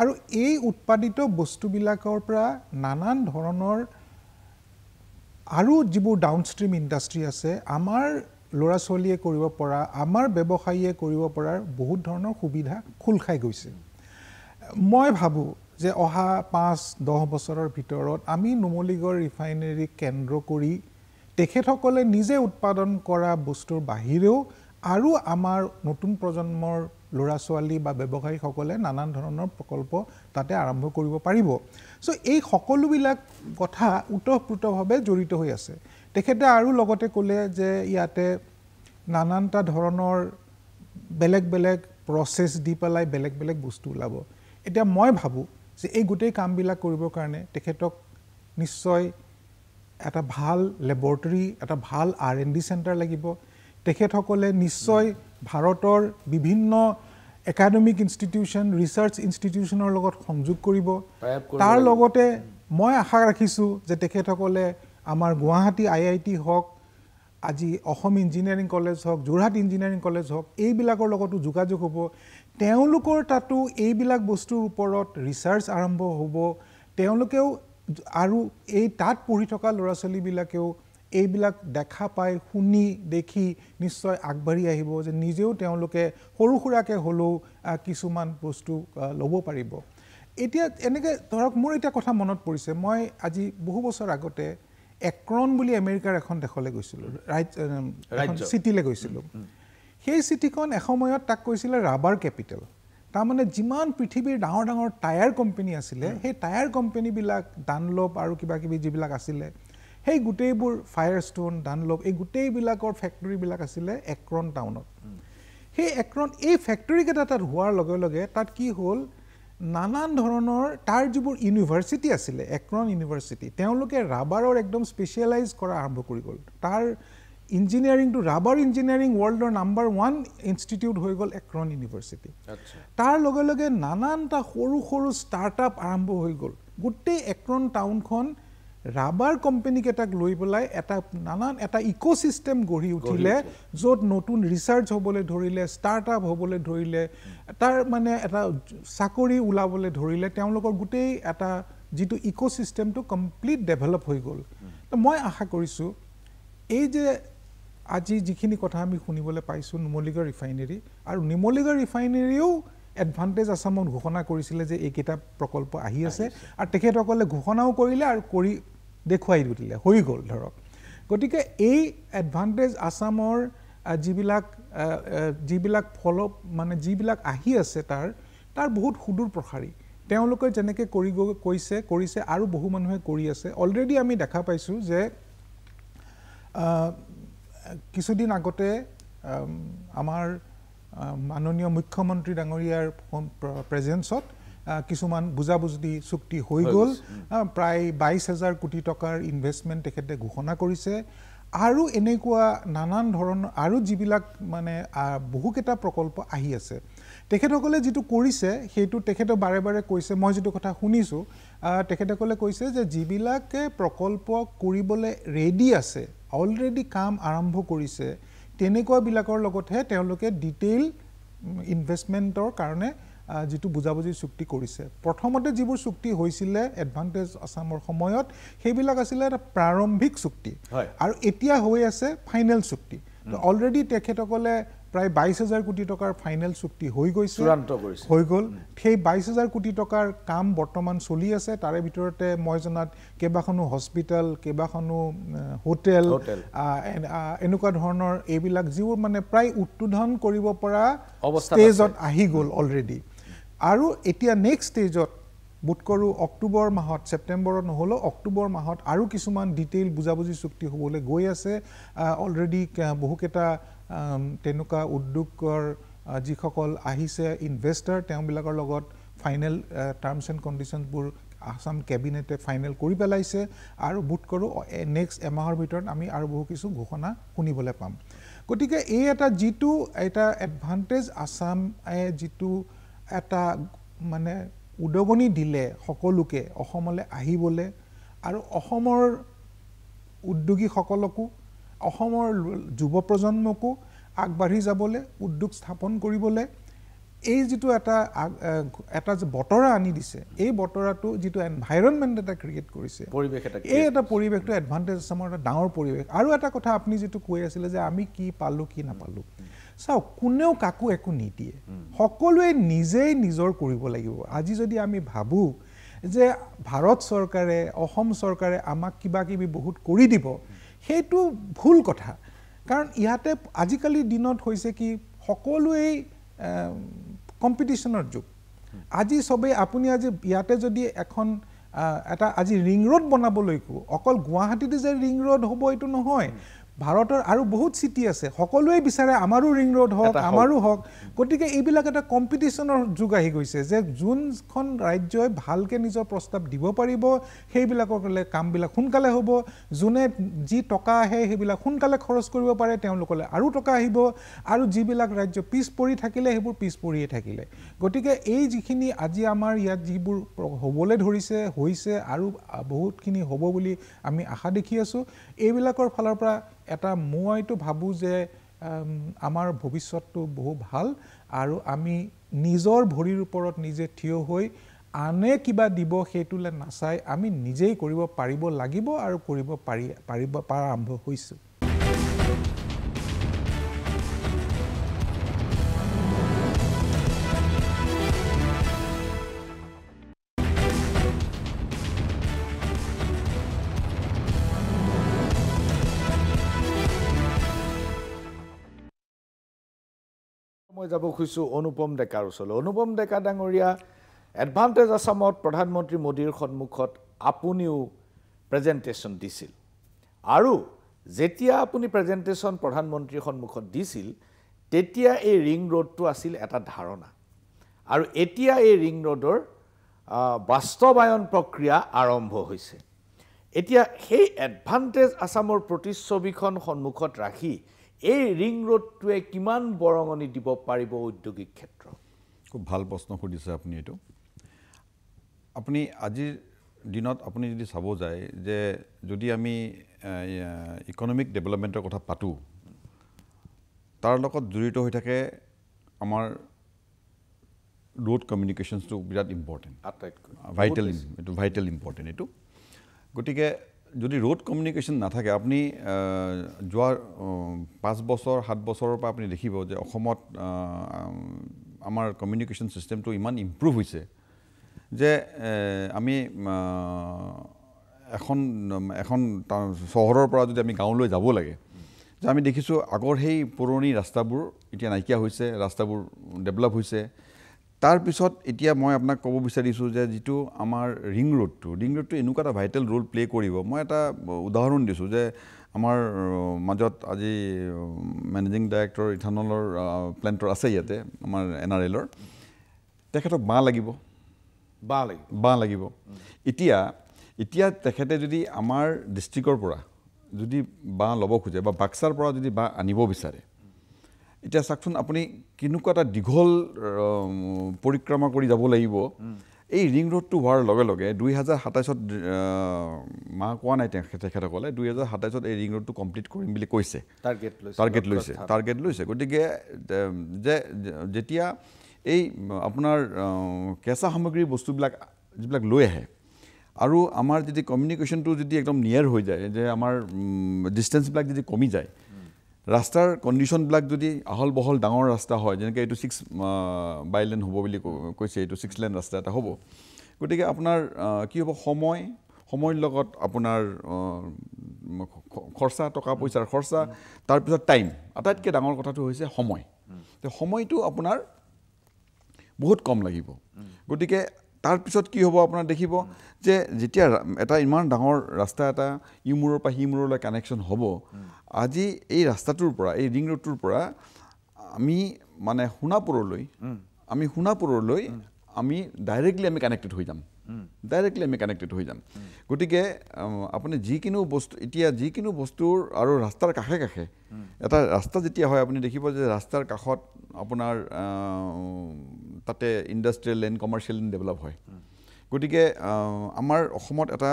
আৰু এই উৎপাদিত বস্তুবিলাকৰ পৰা নানান ধৰণৰ আৰু যিবোৰ ডাউনষ্ট্ৰীম ইণ্ডাষ্ট্ৰী আছে আমাৰ ল'ৰা ছোৱালীয়ে কৰিব পৰা আমাৰ ব্যৱসায়ীয়ে কৰিব পৰাৰ বহুত ধৰণৰ সুবিধা খোল খাই গৈছে মই ভাবোঁ যে অহা 5-10 বছৰৰ ভিতৰত আমি নুমলীগড় ৰিফাইনেৰী কেন্দ্ৰ কৰি তেখেতসকলে নিজে উৎপাদন কৰা বস্তুৰ বাহিৰেও আৰু আমাৰ নতুন প্ৰজন্মৰ ল'ৰা ছোৱালী বা ব্যৱসায়ীসকলে নানান ধৰণৰ প্ৰকল্প তাতে আৰম্ভ কৰিব পাৰিব সো এই সকলোবিলাক কথা উতঃপ্ৰোতভাৱে জড়িত হৈ আছে তেখেতে আৰু লগতে ক'লে যে ইয়াতে নানানটা ধৰণৰ বেলেগ বেলেগ প্ৰচেছ দি পেলাই বেলেগ বেলেগ বস্তু ওলাব এতিয়া মই ভাবোঁ যে এই গোটেই কামবিলাক কৰিবৰ কাৰণে তেখেতক নিশ্চয় এটা ভাল লেবৰেটৰী এটা ভাল R&D চেণ্টাৰ লাগিব তেখেতসকলে নিশ্চয় ভাৰতৰ বিভিন্ন একাডেমিক ইনষ্টিটিউশ্যন ৰিচাৰ্চ ইনষ্টিটিউশ্যনৰ লগত সংযোগ কৰিব তাৰ লগতে মই আশা ৰাখিছোঁ যে তেখেতসকলে আমাৰ গুৱাহাটী IIT হওক আজি অসম ইঞ্জিনিয়াৰিং কলেজ হওক যোৰহাট ইঞ্জিনিয়াৰিং কলেজ হওক এইবিলাকৰ লগতো যোগাযোগ হ'ব তেওঁলোকৰ তাতো এইবিলাক বস্তুৰ ওপৰত ৰিচাৰ্চ আৰম্ভ হ'ব তেওঁলোকেও আৰু এই তাত পঢ়ি থকা ল'ৰা ছোৱালীবিলাকেও এইবিলাক দেখা পাই শুনি দেখি নিশ্চয় আগবাঢ়ি আহিব যে নিজেও তেওঁলোকে সৰু সুৰাকে হ'লেও কিছুমান বস্তু ল'ব পাৰিব এতিয়া এনেকৈ ধৰক মোৰ এটা কথা মনত পৰিছে মই আজি বহু বছৰ আগতে একৰন বুলি আমেৰিকাৰ এখন দেশলৈ গৈছিলোঁ চিটিলৈ গৈছিলোঁ সেই চিটিখন এসময়ত তাক কৈছিলে ৰাবাৰ কেপিটেল তাৰমানে যিমান পৃথিৱীৰ ডাঙৰ ডাঙৰ টায়াৰ কোম্পানী আছিলে সেই টায়াৰ কোম্পানীবিলাক ডানলপ আৰু কিবা কিবি যিবিলাক আছিলে সেই গোটেইবোৰ ফায়াৰষ্টোন ডানলপ এই গোটেইবিলাকৰ ফেক্টৰীবিলাক আছিলে একৰন টাউনত সেই একৰন এই ফেক্টৰীকেইটা তাত হোৱাৰ লগে লগে তাত কি হ'ল নানান ধৰণৰ তাৰ যিবোৰ ইউনিভাৰ্চিটি আছিলে একৰন ইউনিভাৰ্চিটি তেওঁলোকে ৰাবাৰৰ একদম স্পেচিয়েলাইজ কৰা আৰম্ভ কৰি গ'ল তাৰ ইঞ্জিনিয়াৰিংটো ৰাবাৰ ইঞ্জিনিয়াৰিং ৱৰ্ল্ডৰ নাম্বাৰ 1 ইনষ্টিটিউট হৈ গ'ল একৰন ইউনিভাৰ্চিটি তাৰ লগে লগে নানানটা সৰু সৰু ষ্টাৰ্টআপ আৰম্ভ হৈ গ'ল গোটেই একৰন টাউনখন ৰাবাৰ কোম্পানীকেইটাক লৈ পেলাই নানান এটা ইক'চিষ্টেম গঢ়ি উঠিলে য'ত নতুন ৰিচাৰ্চ হ'বলৈ ধৰিলে ষ্টাৰ্টআপ হ'বলৈ ধৰিলে তাৰ মানে এটা চাকৰি ওলাবলৈ ধৰিলে তেওঁলোকৰ গোটেই এটা যিটো ইক'চিষ্টেমটো কমপ্লিট ডেভেলপ হৈ গ'ল তো মই আশা কৰিছোঁ এই যে আজি যিখিনি কথা আমি শুনিবলৈ পাইছোঁ নুমলীগড় ৰিফাইনেৰী আৰু নুমলীগড় ৰিফাইনেৰীও এডভান্টেজ আসামত ঘোষণা কৰিছিলে যে এইকেইটা প্ৰকল্প আহি আছে আৰু তেখেতসকলে ঘোষণাও কৰিলে আৰু কৰি দেখুৱাই দিলে হৈ গ'ল ধৰক গতিকে এই এডভান্টেজ আসামৰ যিবিলাক ফলপ মানে যিবিলাক আহি আছে তাৰ বহুত সুদূৰ প্ৰসাৰী তেওঁলোকে যেনেকৈ কৰিছে আৰু বহু মানুহে কৰি আছে অলৰেডি আমি দেখা পাইছোঁ যে কিছুদিন আগতে আমাৰ মাননীয় মুখ্যমন্ত্ৰী ডাঙৰীয়াৰ প্ৰেজেন্সত কিছুমান বুজাবুজি চুক্তি হৈ গ'ল প্ৰায় 22,000 কোটি টকাৰ ইনভেষ্টমেণ্ট তেখেতে ঘোষণা কৰিছে আৰু এনেকুৱা নানান ধৰণৰ আৰু যিবিলাক মানে বহুকেইটা প্ৰকল্প আহি আছে তেখেতসকলে যিটো কৰিছে সেইটো তেখেতে বাৰে বাৰে কৈছে মই যিটো কথা শুনিছোঁ তেখেতসকলে কৈছে যে যিবিলাকে প্ৰকল্প কৰিবলৈ ৰেডি আছে অলৰেডি কাম আৰম্ভ কৰিছে তেনেকুৱাবিলাকৰ লগতহে তেওঁলোকে ডিটেইল ইনভেষ্টমেণ্টৰ কাৰণে যিটো বুজাবুজি চুক্তি কৰিছে প্ৰথমতে যিবোৰ চুক্তি হৈছিলে এডভান্টেজ আসামৰ সময়ত সেইবিলাক আছিলে এটা প্ৰাৰম্ভিক চুক্তি আৰু এতিয়া হৈ আছে ফাইনেল চুক্তি অলৰেডি তেখেতসকলে প্ৰায় 22,000 কোটি টকাৰ ফাইনেল চুক্তি হৈ গৈছে হৈ গ'ল সেই 22,000 কোটি টকাৰ কাম বৰ্তমান চলি আছে তাৰে ভিতৰতে মই জনাত কেইবাখনো হস্পিটেল কেইবাখনো হোটেল এনেকুৱা ধৰণৰ এইবিলাক যিবোৰ মানে প্ৰায় উদ্বোধন কৰিব পৰা ষ্টেজত আহি গ'ল অলৰেডি আৰু এতিয়া নেক্সট ষ্টেজত বোধ কৰোঁ অক্টোবৰ মাহত ছেপ্টেম্বৰত নহ'লেও অক্টোবৰ মাহত আৰু কিছুমান ডিটেইল বুজাবুজি চুক্তি হ'বলৈ গৈ আছে অলৰেডি বহুকেইটা তেনেকুৱা উদ্যোগৰ যিসকল আহিছে ইনভেষ্টাৰ তেওঁবিলাকৰ লগত ফাইনেল টাৰ্মছ এণ্ড কণ্ডিশ্যনবোৰ আসাম কেবিনেটে ফাইনেল কৰি পেলাইছে আৰু বুট কৰোঁ নেক্সট এমাহৰ ভিতৰত আমি আৰু বহু কিছু ঘোষণা শুনিবলৈ পাম গতিকে এই এটা যিটো এটা এডভান্টেজ আসামে যিটো এটা মানে উদগনি দিলে সকলোকে অসমলৈ আহিবলৈ আৰু অসমৰ উদ্যোগীসকলকো অসমৰ যুৱ প্ৰজন্মকো আগবাঢ়ি যাবলৈ উদ্যোগ স্থাপন কৰিবলৈ এই যিটো এটা যে বতৰা আনি দিছে এই বতৰাটো যিটো এনভাইৰনমেণ্ট এটা ক্ৰিয়েট কৰিছে এই এটা পৰিৱেশটো এডভান্টেজ আসামৰ এটা ডাঙৰ পৰিৱেশ আৰু এটা কথা আপুনি যিটো কৈ আছিলে যে আমি কি পালোঁ কি নাপালোঁ চাওক কোনেও কাকো একো নিদিয়ে সকলোৱে নিজেই নিজৰ কৰিব লাগিব আজি যদি আমি ভাবোঁ যে ভাৰত চৰকাৰে অসম চৰকাৰে আমাক কিবা কিবি বহুত কৰি দিব সেইটো ভুল কথা কাৰণ ইয়াতে আজিকালিৰ দিনত হৈছে কি সকলোৱেই কম্পিটিশ্যনৰ যুগ আজি সবেই আপুনি আজি ইয়াতে যদি এখন এটা আজি ৰিং ৰোড বনাবলৈকো অকল গুৱাহাটীতে যে ৰিং ৰোড হ'ব এইটো নহয় ভাৰতৰ আৰু বহুত চিটি আছে সকলোৱে বিচাৰে আমাৰো ৰিং ৰোড হওক আমাৰো হওক গতিকে এইবিলাক এটা কম্পিটিশ্যনৰ যুগ আহি গৈছে যে যোনখন ৰাজ্যই ভালকৈ নিজৰ প্ৰস্তাৱ দিব পাৰিব সেইবিলাকলৈ কামবিলাক সোনকালে হ'ব যোনে যি টকা আহে সেইবিলাক সোনকালে খৰচ কৰিব পাৰে তেওঁলোকলৈ আৰু টকা আহিব আৰু যিবিলাক ৰাজ্য পিছ পৰি থাকিলে সেইবোৰ পিছ পৰিয়ে থাকিলে গতিকে এই যিখিনি আজি আমাৰ ইয়াত যিবোৰ হ'বলৈ ধৰিছে হৈছে আৰু বহুতখিনি হ'ব বুলি আমি আশা দেখি আছোঁ এইবিলাকৰ ফালৰ পৰা এটা মইতো ভাবোঁ যে আমাৰ ভৱিষ্যতটো বহু ভাল আৰু আমি নিজৰ ভৰিৰ ওপৰত নিজে থিয় হৈ আনে কিবা দিব সেইটোলৈ নাচাই আমি নিজেই কৰিব পাৰিব লাগিব আৰু কৰিব পাৰা আৰম্ভ হৈছোঁ মই যাব খুজিছোঁ অনুপম ডেকাৰ ওচৰলৈ অনুপম ডেকা ডাঙৰীয়া এডভান্টেজ আসামত প্ৰধানমন্ত্ৰী মোদীৰ সন্মুখত আপুনিও প্ৰেজেণ্টেশ্যন দিছিল আৰু যেতিয়া আপুনি প্ৰেজেণ্টেশ্যন প্ৰধানমন্ত্ৰীৰ সন্মুখত দিছিল তেতিয়া এই ৰিং ৰোডটো আছিল এটা ধাৰণা আৰু এতিয়া এই ৰিং ৰোডৰ বাস্তৱায়ন প্ৰক্ৰিয়া আৰম্ভ হৈছে এতিয়া সেই এডভান্টেজ আসামৰ প্ৰতিচ্ছবিখন সন্মুখত ৰাখি এই ৰিং ৰোডটোৱে কিমান বৰঙণি দিব পাৰিব ঔদ্যোগিক ক্ষেত্ৰ খুব ভাল প্ৰশ্ন সুধিছে আপুনি এইটো আপুনি আজিৰ দিনত আপুনি যদি চাব যায় যে যদি আমি ইকনমিক ডেভেলপমেণ্টৰ কথা পাতোঁ তাৰ লগত জড়িত হৈ থাকে আমাৰ ৰোড কমিউনিকেশ্যনছটো বিৰাট ইম্পৰ্টেণ্ট ভাইটেল ইম্পৰ্টেণ্ট এইটো গতিকে যদি ৰোড কমিউনিকেশ্যন নাথাকে আপুনি যোৱা 5 বছৰ 7 বছৰৰ পৰা আপুনি দেখিব যে অসমত আমাৰ কমিউনিকেশ্যন ছিষ্টেমটো ইমান ইম্প্ৰুভ হৈছে যে আমি এখন চহৰৰ পৰা যদি আমি গাঁৱলৈ যাব লাগে যে আমি দেখিছোঁ আগৰ সেই পুৰণি ৰাস্তাবোৰ এতিয়া নাইকিয়া হৈছে ৰাস্তাবোৰ ডেভেলপ হৈছে তাৰপিছত এতিয়া মই আপোনাক ক'ব বিচাৰিছোঁ যে যিটো আমাৰ ৰিং ৰোডটো এনেকুৱা এটা ভাইটেল ৰোল প্লে কৰিব মই এটা উদাহৰণ দিছোঁ যে আমাৰ মাজত আজি মেনেজিং ডাইৰেক্টৰ ইথানলৰ প্লেণ্টৰ আছে ইয়াতে আমাৰ NRLৰ তেখেতক বাঁহ লাগিব এতিয়া তেখেতে যদি আমাৰ ডিষ্ট্ৰিক্টৰ পৰা যদি বাঁহ ল'ব খোজে বা বাক্সাৰ পৰা যদি বাঁহ আনিব বিচাৰে এতিয়া চাওকচোন আপুনি কেনেকুৱা এটা দীঘল পৰিক্ৰমা কৰি যাব লাগিব এই ৰিং ৰোডটো হোৱাৰ লগে লগে 2027ত মাহ কোৱা নাই তেখেতসকলে 2027ত এই ৰিং ৰোডটো কমপ্লিট কৰিম বুলি কৈছে টাৰ্গেট লৈছে গতিকে যে যেতিয়া এই আপোনাৰ কেঁচা সামগ্ৰী বস্তুবিলাক যিবিলাক লৈ আহে আৰু আমাৰ যদি কমিউনিকেশ্যনটো যদি একদম নিয়াৰ হৈ যায় যে আমাৰ ডিষ্টেঞ্চবিলাক যদি কমি যায় ৰাস্তাৰ কণ্ডিশ্যনবিলাক যদি আহল বহল ডাঙৰ ৰাস্তা হয় যেনেকৈ এইটো 6 বাইলেন হ'ব বুলি কৈছে এইটো 6 লেন ৰাস্তা এটা হ'ব গতিকে আপোনাৰ কি হ'ব সময়ৰ লগত আপোনাৰ খৰচা টকা পইচাৰ খৰচা তাৰপিছত টাইম আটাইতকৈ ডাঙৰ কথাটো হৈছে সময় সময়টো আপোনাৰ বহুত কম লাগিব গতিকে তাৰপিছত কি হ'ব আপোনাৰ দেখিব যে যেতিয়া এটা ইমান ডাঙৰ ৰাস্তা এটা ইমূৰৰ পৰা সিমূৰলৈ কানেকশ্যন হ'ব আজি এই ৰাস্তাটোৰ পৰা এই ৰিং ৰোডটোৰ পৰা আমি মানে সোণাপুৰলৈ আমি ডাইৰেক্টলি আমি কানেক্টেড হৈ যাম গতিকে আপুনি যিকোনো বস্তু এতিয়া যিকোনো বস্তুৰ আৰু ৰাস্তাৰ কাষে কাষে এটা ৰাস্তা যেতিয়া হয় আপুনি দেখিব যে ৰাস্তাৰ কাষত আপোনাৰ তাতে industrial land commercial land develop হয় গতিকে আমাৰ অসমত এটা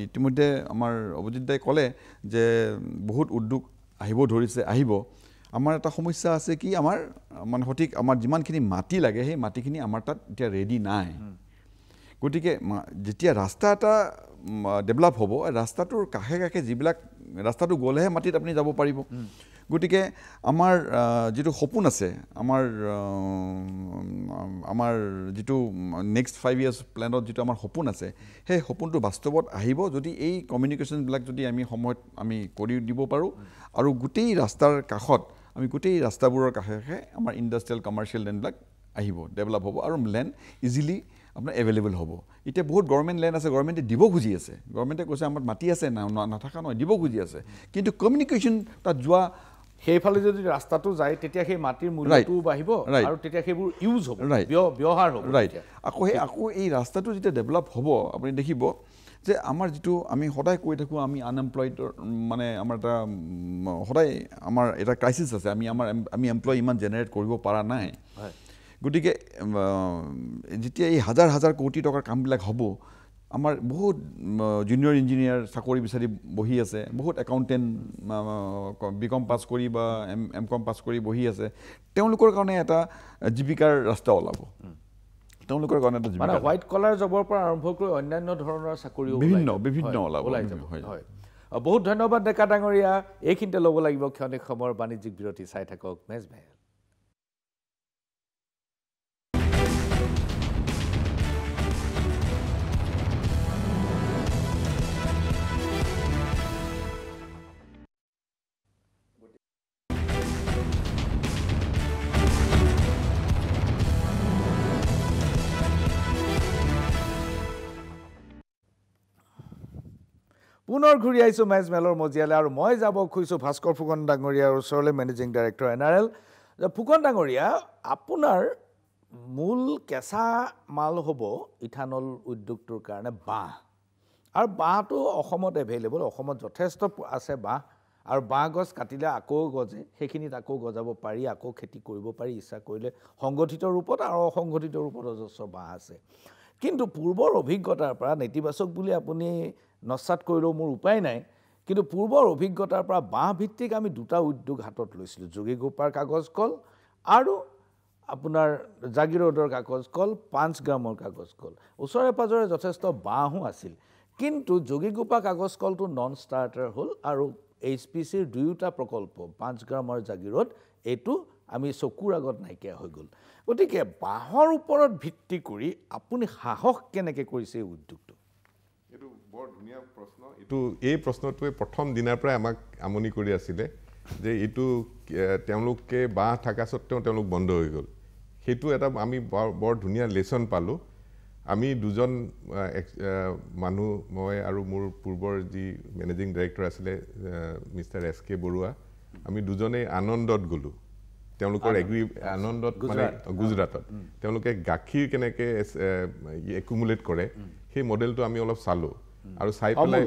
ইতিমধ্যে আমাৰ অভিজিৎ দাই ক'লে যে বহুত উদ্যোগ আহিব আমাৰ এটা সমস্যা আছে কি আমাৰ মানে সঠিক আমাৰ যিমানখিনি মাটি লাগে সেই মাটিখিনি আমাৰ তাত এতিয়া ৰেডি নাই গতিকে যেতিয়া ৰাস্তা এটা ডেভেলপ হ'ব ৰাস্তাটোৰ কাষে কাষে যিবিলাক ৰাস্তাটো গ'লেহে মাটিত আপুনি যাব পাৰিব গতিকে আমাৰ যিটো সপোন আছে আমাৰ যিটো নেক্সট 5 years প্লেনত যিটো আমাৰ সপোন আছে সেই সপোনটো বাস্তৱত আহিব যদি এই কমিউনিকেশ্যনবিলাক যদি আমি সময়ত আমি কৰি দিব পাৰোঁ আৰু গোটেই ৰাস্তাৰ কাষত আমি গোটেই ৰাস্তাবোৰৰ কাষে কাষে আমাৰ ইণ্ডাষ্ট্ৰিয়েল কমাৰ্চিয়েল লেণ্ডবিলাক আহিব ডেভেলপ হ'ব আৰু লেণ্ড ইজিলি আপোনাৰ এভেইলেবল হ'ব এতিয়া বহুত গভৰ্ণমেণ্ট লেণ্ড আছে গভৰ্ণমেণ্টে দিব খুজি আছে গভৰ্ণমেণ্টে কৈছে আমাৰ মাটি আছে নাথাকা নহয় দিব খুজি আছে কিন্তু কমিউনিকেশ্যন তাত যোৱা সেইফালে যদি ৰাস্তাটো যায় তেতিয়া সেই মাটিৰ মূল্যটো বাঢ়িব আৰু তেতিয়া সেইবোৰ ইউজ হ'ব ব্যৱহাৰ হ'ব আকৌ এই ৰাস্তাটো যেতিয়া ডেভেলপ হ'ব আপুনি দেখিব যে আমাৰ যিটো আমি সদায় কৈ থাকোঁ আমি আনএমপ্লয়ড মানে আমাৰ এটা সদায় আমাৰ এটা ক্ৰাইচিছ আছে আমি এমপ্লয় ইমান জেনেৰেট কৰিব পৰা নাই গতিকে যেতিয়া এই হাজাৰ কোটি টকাৰ কামবিলাক হ'ব আমাৰ বহুত জুনিয়ৰ ইঞ্জিনিয়াৰ চাকৰি বিচাৰি বহি আছে বহুত একাউণ্টেণ্ট BCom পাছ কৰি বা MCom পাছ কৰি বহি আছে তেওঁলোকৰ কাৰণে এটা জীৱিকাৰ ৰাস্তা ওলাব তেওঁলোকৰ কাৰণে এটা জীৱিকা হোৱাইট কলাৰ জবৰ পৰা আৰম্ভ কৰি অন্যান্য ধৰণৰ চাকৰিও বিভিন্ন ওলাব হয় বহুত ধন্যবাদ ডেকা ডাঙৰীয়া এইখিনিতে ল'ব লাগিব ক্ষণিক সময়ৰ বাণিজ্যিক বিৰতি চাই থাকক মেজবাহেল পুনৰ ঘূৰি আহিছোঁ মেজমেলৰ মজিয়ালৈ আৰু মই যাব খুজিছোঁ ভাস্কৰ ফুকন ডাঙৰীয়াৰ ওচৰলৈ মেনেজিং ডাইৰেক্টৰ NRL ফুকন ডাঙৰীয়া আপোনাৰ মূল কেঁচা মাল হ'ব ইথানল উদ্যোগটোৰ কাৰণে বাঁহ আৰু বাঁহটো অসমত এভেইলেবল অসমত যথেষ্ট আছে বাঁহ আৰু বাঁহ গছ কাটিলে আকৌ গজে সেইখিনিত আকৌ গজাব পাৰি আকৌ খেতি কৰিব পাৰি ইচ্ছা কৰিলে সংগঠিত ৰূপত আৰু অসংগঠিত ৰূপত অজস্ৰ বাঁহ আছে কিন্তু পূৰ্বৰ অভিজ্ঞতাৰ পৰা নেতিবাচক বুলি আপুনি নস্বাত কৰিলেও মোৰ উপায় নাই কিন্তু পূৰ্বৰ অভিজ্ঞতাৰ পৰা বাঁহ ভিত্তিক আমি দুটা উদ্যোগ হাতত লৈছিলোঁ যোগীঘোপাৰ কাগজ কল আৰু আপোনাৰ জাগিৰোডৰ কাগজ কল 5 গ্ৰামৰ কাগজ কল ওচৰে পাজৰে যথেষ্ট বাঁহো আছিল কিন্তু যোগীঘোপা কাগজ কলটো নন ষ্টাৰ্টাৰ হ'ল আৰু HPCৰ দুয়োটা প্ৰকল্প 5 গ্ৰামৰ জাগিৰোড এইটো আমি চকুৰ আগত নাইকিয়া হৈ গ'ল গতিকে বাঁহৰ ওপৰত ভিত্তি কৰি আপুনি সাহস কেনেকৈ কৰিছে এই উদ্যোগটো এইটো বৰ ধুনীয়া প্ৰশ্ন এই প্ৰশ্নটোৱে প্ৰথম দিনাৰ পৰাই আমাক আমনি কৰি আছিলে যে এইটো তেওঁলোকে বাঁহ থকা সত্ত্বেও তেওঁলোক বন্ধ হৈ গ'ল সেইটো এটা আমি বৰ ধুনীয়া লেছন পালোঁ আমি দুজন মানুহ মই আৰু মোৰ পূৰ্বৰ যি মেনেজিং ডাইৰেক্টৰ আছিলে মিষ্টাৰ SK বৰুৱা আমি দুজনেই আনন্দত গ'লোঁ তেওঁলোকৰ আনন্দত মানে গুজৰাটত তেওঁলোকে গাখীৰ কেনেকৈ একুমুলেট কৰে সেই মডেলটো আমি অলপ চালোঁ আৰু চাই পেলাই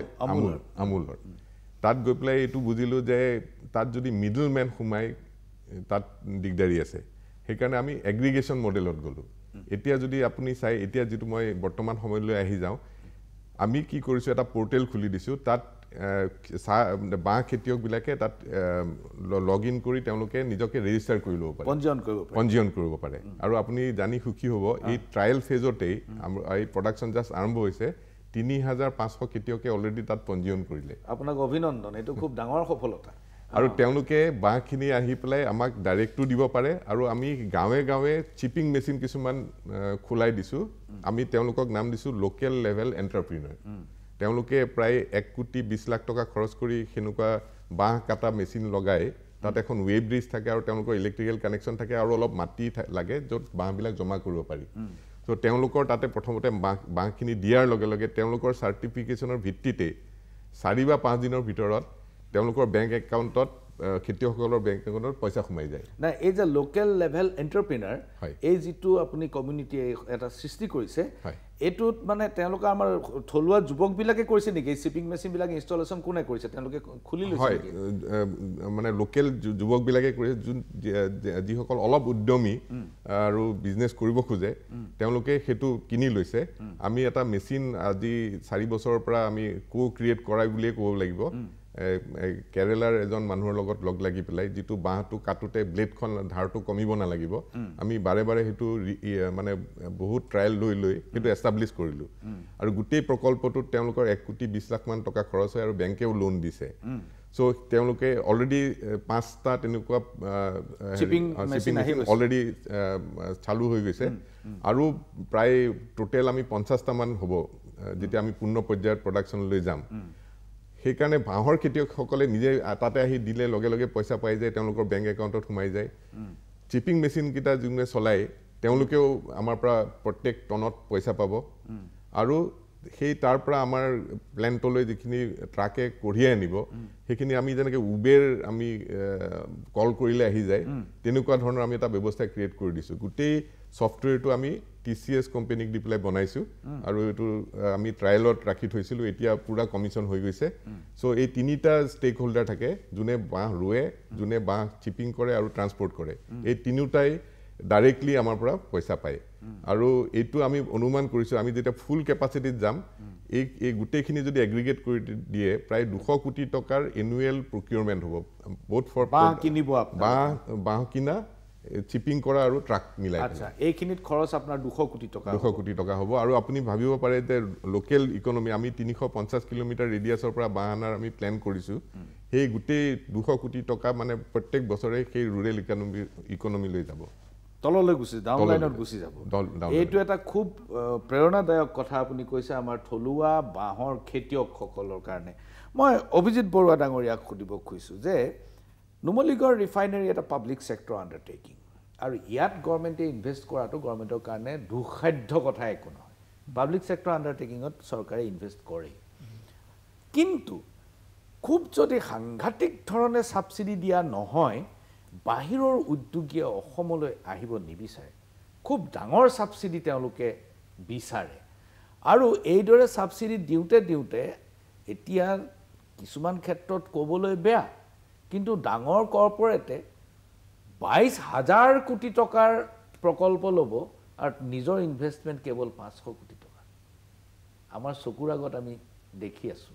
আমুলৰ তাত গৈ পেলাই এইটো বুজিলোঁ যে তাত যদি মিডল মেন সোমাই তাত দিগদাৰী আছে সেইকাৰণে আমি এগ্ৰিগেশ্যন মডেলত গ'লোঁ এতিয়া যদি আপুনি চাই এতিয়া যিটো মই বৰ্তমান সময়লৈ আহি যাওঁ আমি কি কৰিছোঁ এটা পৰ্টেল খুলি দিছোঁ তাত বাঁহ খেতিয়কবিলাকে তাত লগ ইন কৰি তেওঁলোকে নিজকে ৰেজিষ্টাৰ কৰি ল'ব পাৰে পঞ্জীয়ন কৰিব পাৰে আৰু আপুনি জানি সুখী হ'ব এই ট্ৰায়েল ফেজতেই এই প্ৰডাকশ্যন জাষ্ট আৰম্ভ হৈছে 3500 খেতিয়কে অলৰেডি তাত পঞ্জীয়ন কৰিলে আপোনাক অভিনন্দন এইটো খুব ডাঙৰ সফলতা আৰু তেওঁলোকে বাঁহখিনি আহি পেলাই আমাক ডাইৰেক্টটো দিব পাৰে আৰু আমি গাঁৱে গাঁৱে চিপিং মেচিন কিছুমান খোলাই দিছোঁ আমি তেওঁলোকক নাম দিছোঁ লোকেল লেভেল এণ্টাৰপ্ৰিনৰ তেওঁলোকে প্ৰায় 1 কোটি 20 লাখ টকা খৰচ কৰি সেনেকুৱা বাঁহ কাটা মেচিন লগাই তাত এখন ৱে ব্ৰিজ থাকে আৰু তেওঁলোকৰ ইলেক্ট্ৰিকেল কানেকশ্যন থাকে আৰু অলপ মাটি লাগে য'ত বাঁহবিলাক জমা কৰিব পাৰি তো তেওঁলোকৰ তাতে প্ৰথমতে বাঁহখিনি দিয়াৰ লগে লগে তেওঁলোকৰ চাৰ্টিফিকেশ্যনৰ ভিত্তিতে 4 বা 5 দিনৰ ভিতৰত তেওঁলোকৰ বেংক একাউণ্টত খেতিয়কসকলৰ বেংক একাউণ্টত পইচা সোমাই যায় না এই যে লোকেল লেভেল এণ্টাৰপ্ৰিনাৰ হয়। এই যিটো আপুনি কমিউনিটি এটা সৃষ্টি কৰিছে হয়। এইটোত মানে তেওঁলোকে আমাৰ থলুৱা যুৱকবিলাকে কৰিছে নেকি এই শ্বিপিং মেচিনবিলাক ইনষ্টলেশ্যন কোনে কৰিছে তেওঁলোকে খুলি লৈছে হয় নেকি মানে লোকেল যুৱকবিলাকে কৰিছে যোন যিসকল অলপ উদ্যমী আৰু বিজনেছ কৰিব খোজে তেওঁলোকে সেইটো কিনি লৈছে আমি এটা মেচিন আজি 4 বছৰৰ পৰা আমি ক্ৰিয়েট কৰাই বুলিয়ে ক'ব লাগিব কেৰেলাৰ এজন মানুহৰ লগত লগ লাগি পেলাই যিটো বাঁহটো কাটোতে ব্লেডখন ধাৰটো কমিব নালাগিব আমি বাৰে বাৰে সেইটো মানে বহুত ট্ৰায়েল লৈ সেইটো এষ্টাব্লিছ কৰিলোঁ আৰু গোটেই প্ৰকল্পটোত তেওঁলোকৰ 1,20 লাখ মান টকা খৰচ হয় আৰু বেংকেও লোন দিছে সো তেওঁলোকে অলৰেডি 5টা তেনেকুৱা শিপিং অলৰেডি চালু হৈ গৈছে আৰু প্ৰায় টোটেল আমি 50টা মান হ'ব যেতিয়া আমি পূৰ্ণ পৰ্যায়ত প্ৰডাকশ্যনলৈ যাম সেইকাৰণে বাঁহৰ খেতিয়কসকলে নিজে তাতে আহি দিলে লগে লগে পইচা পাই যায় তেওঁলোকৰ বেংক একাউণ্টত সোমাই যায় চিপিং মেচিনকেইটা যোনে চলায় তেওঁলোকেও আমাৰ পৰা প্ৰত্যেক টনত পইচা পাব আৰু সেই তাৰ পৰা আমাৰ প্লেণ্টলৈ যিখিনি ট্ৰাকে কঢ়িয়াই আনিব সেইখিনি আমি যেনেকৈ উবেৰ আমি কল কৰিলে আহি যায় তেনেকুৱা ধৰণৰ আমি এটা ব্যৱস্থা ক্ৰিয়েট কৰি দিছোঁ গোটেই ছফ্টৱেৰটো আমি TCS কোম্পানীক দি পেলাই বনাইছোঁ আৰু এইটো আমি ট্ৰায়েলত ৰাখি থৈছিলোঁ এতিয়া পুৰা কমিশ্যন হৈ গৈছে সো এই 3টা ষ্টেক হোল্ডাৰ থাকে যোনে বাঁহ ৰোৱে যোনে বাঁহ চিপিং কৰে আৰু ট্ৰান্সপৰ্ট কৰে এই তিনিওটাই ডাইৰেক্টলি আমাৰ পৰা পইচা পায় আৰু এইটো আমি অনুমান কৰিছোঁ আমি যেতিয়া ফুল কেপাচিটিত যাম এই গোটেইখিনি যদি এগ্ৰিগেট কৰি দিয়ে প্ৰায় 200 কোটি টকাৰ এনুৱেল প্ৰকিউৰমেণ্ট হ'ব বোথ ফৰ বাঁহ কিনিব বাঁহ কিনা চিপিং কৰা আৰু ট্ৰাক মিলাই আচ্ছা এইখিনিত খৰচ আপোনাৰ 200 কোটি টকা 200 কোটি টকা হ'ব আৰু আপুনি ভাবিব পাৰে যে লোকেল ইকনমি আমি 350 কিলোমিটাৰ ৰেডিয়াছৰ পৰা বাঁহ আনাৰ আমি প্লেন কৰিছোঁ সেই গোটেই 200 কোটি টকা মানে প্ৰত্যেক বছৰে সেই ৰুৰেল ইকনমি লৈ যাব তললৈ গুচি ডাউনলাইনত গুচি যাব এইটো এটা খুব প্ৰেৰণাদায়ক কথা আপুনি কৈছে আমাৰ থলুৱা বাঁহৰ খেতিয়কসকলৰ কাৰণে মই অভিজিত বৰুৱা ডাঙৰীয়াক সুধিব খুজিছোঁ যে নুমলীগড় ৰিফাইনাৰী এটা পাব্লিক ছেক্টৰ আণ্ডাৰটেকিং আৰু ইয়াত গভৰ্ণমেণ্টে ইনভেষ্ট কৰাটো গভৰ্ণমেণ্টৰ কাৰণে দুঃসাধ্য কথা একো নহয় পাব্লিক ছেক্টৰ আণ্ডাৰটেকিঙত চৰকাৰে ইনভেষ্ট কৰে কিন্তু খুব যদি সাংঘাতিক ধৰণে ছাবচিডি দিয়া নহয় বাহিৰৰ উদ্যোগীয়ে অসমলৈ আহিব নিবিচাৰে খুব ডাঙৰ ছাবচিডি তেওঁলোকে বিচাৰে আৰু এইদৰে ছাবচিডি দিওঁতে এতিয়া কিছুমান ক্ষেত্ৰত ক'বলৈ বেয়া কিন্তু ডাঙৰ কৰ্পৰেটে 22,000 কোটি টকাৰ প্ৰকল্প ল'ব আৰু নিজৰ ইনভেষ্টমেণ্ট কেৱল 500 কোটি টকা আমাৰ চকুৰ আগত আমি দেখি আছোঁ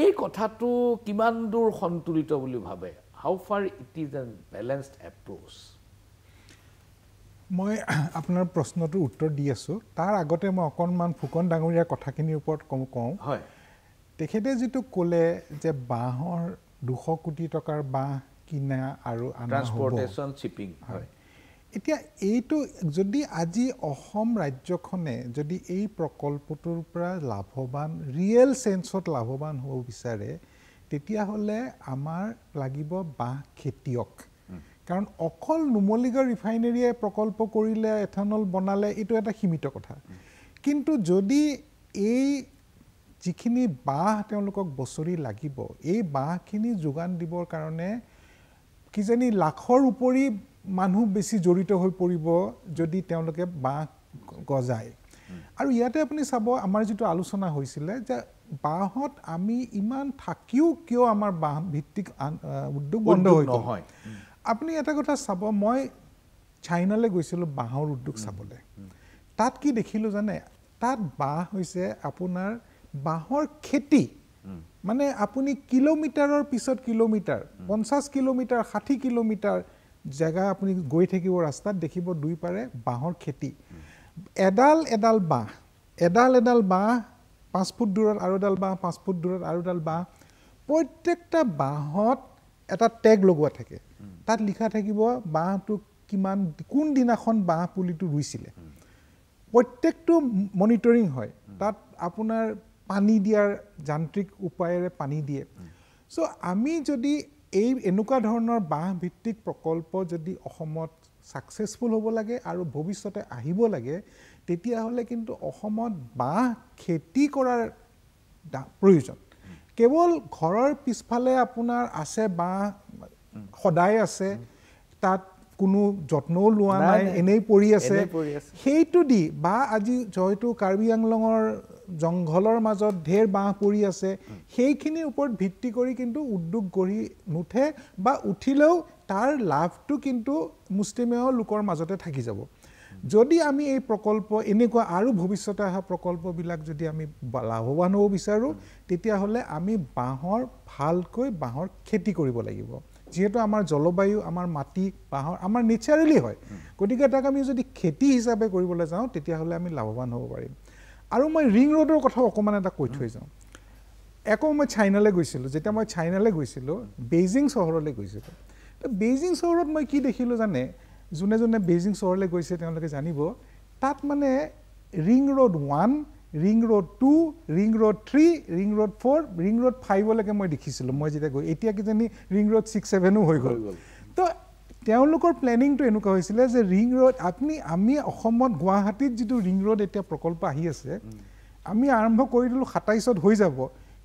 এই কথাটো কিমান দূৰ সন্তুলিত বুলি ভাবে how far it is a balanced approach মই আপোনাৰ প্ৰশ্নটোৰ উত্তৰ দি আছোঁ তাৰ আগতে মই অকণমান ফুকন ডাঙৰীয়াৰ কথাখিনিৰ ওপৰত কওঁ হয় তেখেতে যিটো ক'লে যে বাঁহৰ 200 কোটি টকাৰ বাঁহ কিনা আৰু ট্ৰান্সপৰ্টেশ্যন চিপিং হয় এতিয়া এইটো যদি আজি অসম ৰাজ্যখনে যদি এই প্ৰকল্পটোৰ পৰা লাভৱান ৰিয়েল সেন্সত লাভৱান হ'ব বিচাৰে তেতিয়াহ'লে আমাৰ লাগিব বাঁহ খেতিয়ক কাৰণ অকল নুমলীগড় ৰিফাইনেৰীয়ে প্ৰকল্প কৰিলে এথানল বনালে এইটো এটা সীমিত কথা কিন্তু যদি এই যিখিনি বাঁহ তেওঁলোকক বছৰি লাগিব এই বাঁহখিনি যোগান দিবৰ কাৰণে কিজানি লাখৰ উপৰি মানুহ বেছি জড়িত হৈ পৰিব যদি তেওঁলোকে বাঁহ গজায় আৰু ইয়াতে আপুনি চাব আমাৰ যিটো আলোচনা হৈছিলে যে বাঁহত আমি ইমান থাকিও কিয় আমাৰ বাঁহ ভিত্তিক উদ্যোগ বন্ধ হৈ নহয় আপুনি এটা কথা চাব মই চাইনালৈ গৈছিলোঁ বাঁহৰ উদ্যোগ চাবলৈ তাত কি দেখিলোঁ জানে তাত বাঁহ হৈছে আপোনাৰ বাঁহৰ খেতি মানে আপুনি কিলোমিটাৰৰ পিছত কিলোমিটাৰ 50 কিলোমিটাৰ 60 কিলোমিটাৰ জায়গা আপুনি গৈ থাকিব ৰাস্তাত দেখিব দুই পাৰে বাঁহৰ খেতি এডাল বাঁহ 5 ফুট দূৰত আৰু এডাল বাঁহ 5 ফুট দূৰত আৰু এডাল বাঁহ প্ৰত্যেকটা বাঁহত এটা টেগ লগোৱা থাকে তাত লিখা থাকিব বাঁহটো কিমান কোন দিনাখন বাঁহ পুলিটো ৰুইছিলে প্ৰত্যেকটো মনিটৰিং হয় তাত আপোনাৰ পানী দিয়াৰ যান্ত্ৰিক উপায়েৰে পানী দিয়ে সো আমি যদি এই এনেকুৱা ধৰণৰ বাঁহ ভিত্তিক প্ৰকল্প যদি অসমত সাকসেসফুল হ'ব লাগে আৰু ভৱিষ্যতে আহিব লাগে তেতিয়াহ'লে কিন্তু অসমত বাঁহ খেতি কৰাৰ প্ৰয়োজন কেৱল ঘৰৰ পিছফালে আপোনাৰ আছে বাঁহ সদায় আছে তাত কোনো যত্নও লোৱা নাই এনেই পৰি আছে সেইটো দি বা আজি জয়টো কাৰ্বি আংলঙৰ জংঘলৰ মাজত ঢেৰ বাঁহ পৰি আছে সেইখিনিৰ ওপৰত ভিত্তি কৰি কিন্তু উদ্যোগ গঢ়ি নুঠে বা উঠিলেও তাৰ লাভটো কিন্তু মুষ্টিমেয় লোকৰ মাজতে থাকি যাব যদি আমি এই প্ৰকল্প এনেকুৱা আৰু ভৱিষ্যতে অহা প্ৰকল্পবিলাক যদি আমি লাভৱান হ'ব বিচাৰোঁ তেতিয়াহ'লে আমি ভালকৈ বাঁহৰ খেতি কৰিব লাগিব যেহেতু আমাৰ জলবায়ু আমাৰ মাটি বাঁহৰ আমাৰ নেচাৰেলি হয় গতিকে তাক আমি যদি খেতি হিচাপে কৰিবলৈ যাওঁ তেতিয়াহ'লে আমি লাভৱান হ'ব পাৰিম আৰু মই ৰিং ৰোডৰ কথা অকণমান এটা কৈ থৈ যাওঁ মই চাইনালৈ গৈছিলোঁ যেতিয়া মই চাইনালৈ গৈছিলোঁ বেইজিং চহৰলৈ গৈছিলোঁ তো বেইজিং চহৰত মই কি দেখিলোঁ জানে যোনে যোনে বেইজিং চহৰলৈ গৈছে তেওঁলোকে জানিব তাত মানে ring road 1 ring road 2 ring road 3 ring road 4 ring road 5লৈকে মই দেখিছিলোঁ মই যেতিয়া গৈ এতিয়া কিজানি ৰিং ৰোড 6-7ও হৈ গ'ল তো তেওঁলোকৰ প্লেনিংটো এনেকুৱা হৈছিলে যে ৰিং ৰোড আমি অসমত গুৱাহাটীত যিটো ৰিং ৰোড এতিয়া প্ৰকল্প আহি আছে আমি আৰম্ভ কৰি দিলোঁ 27ত হৈ যাব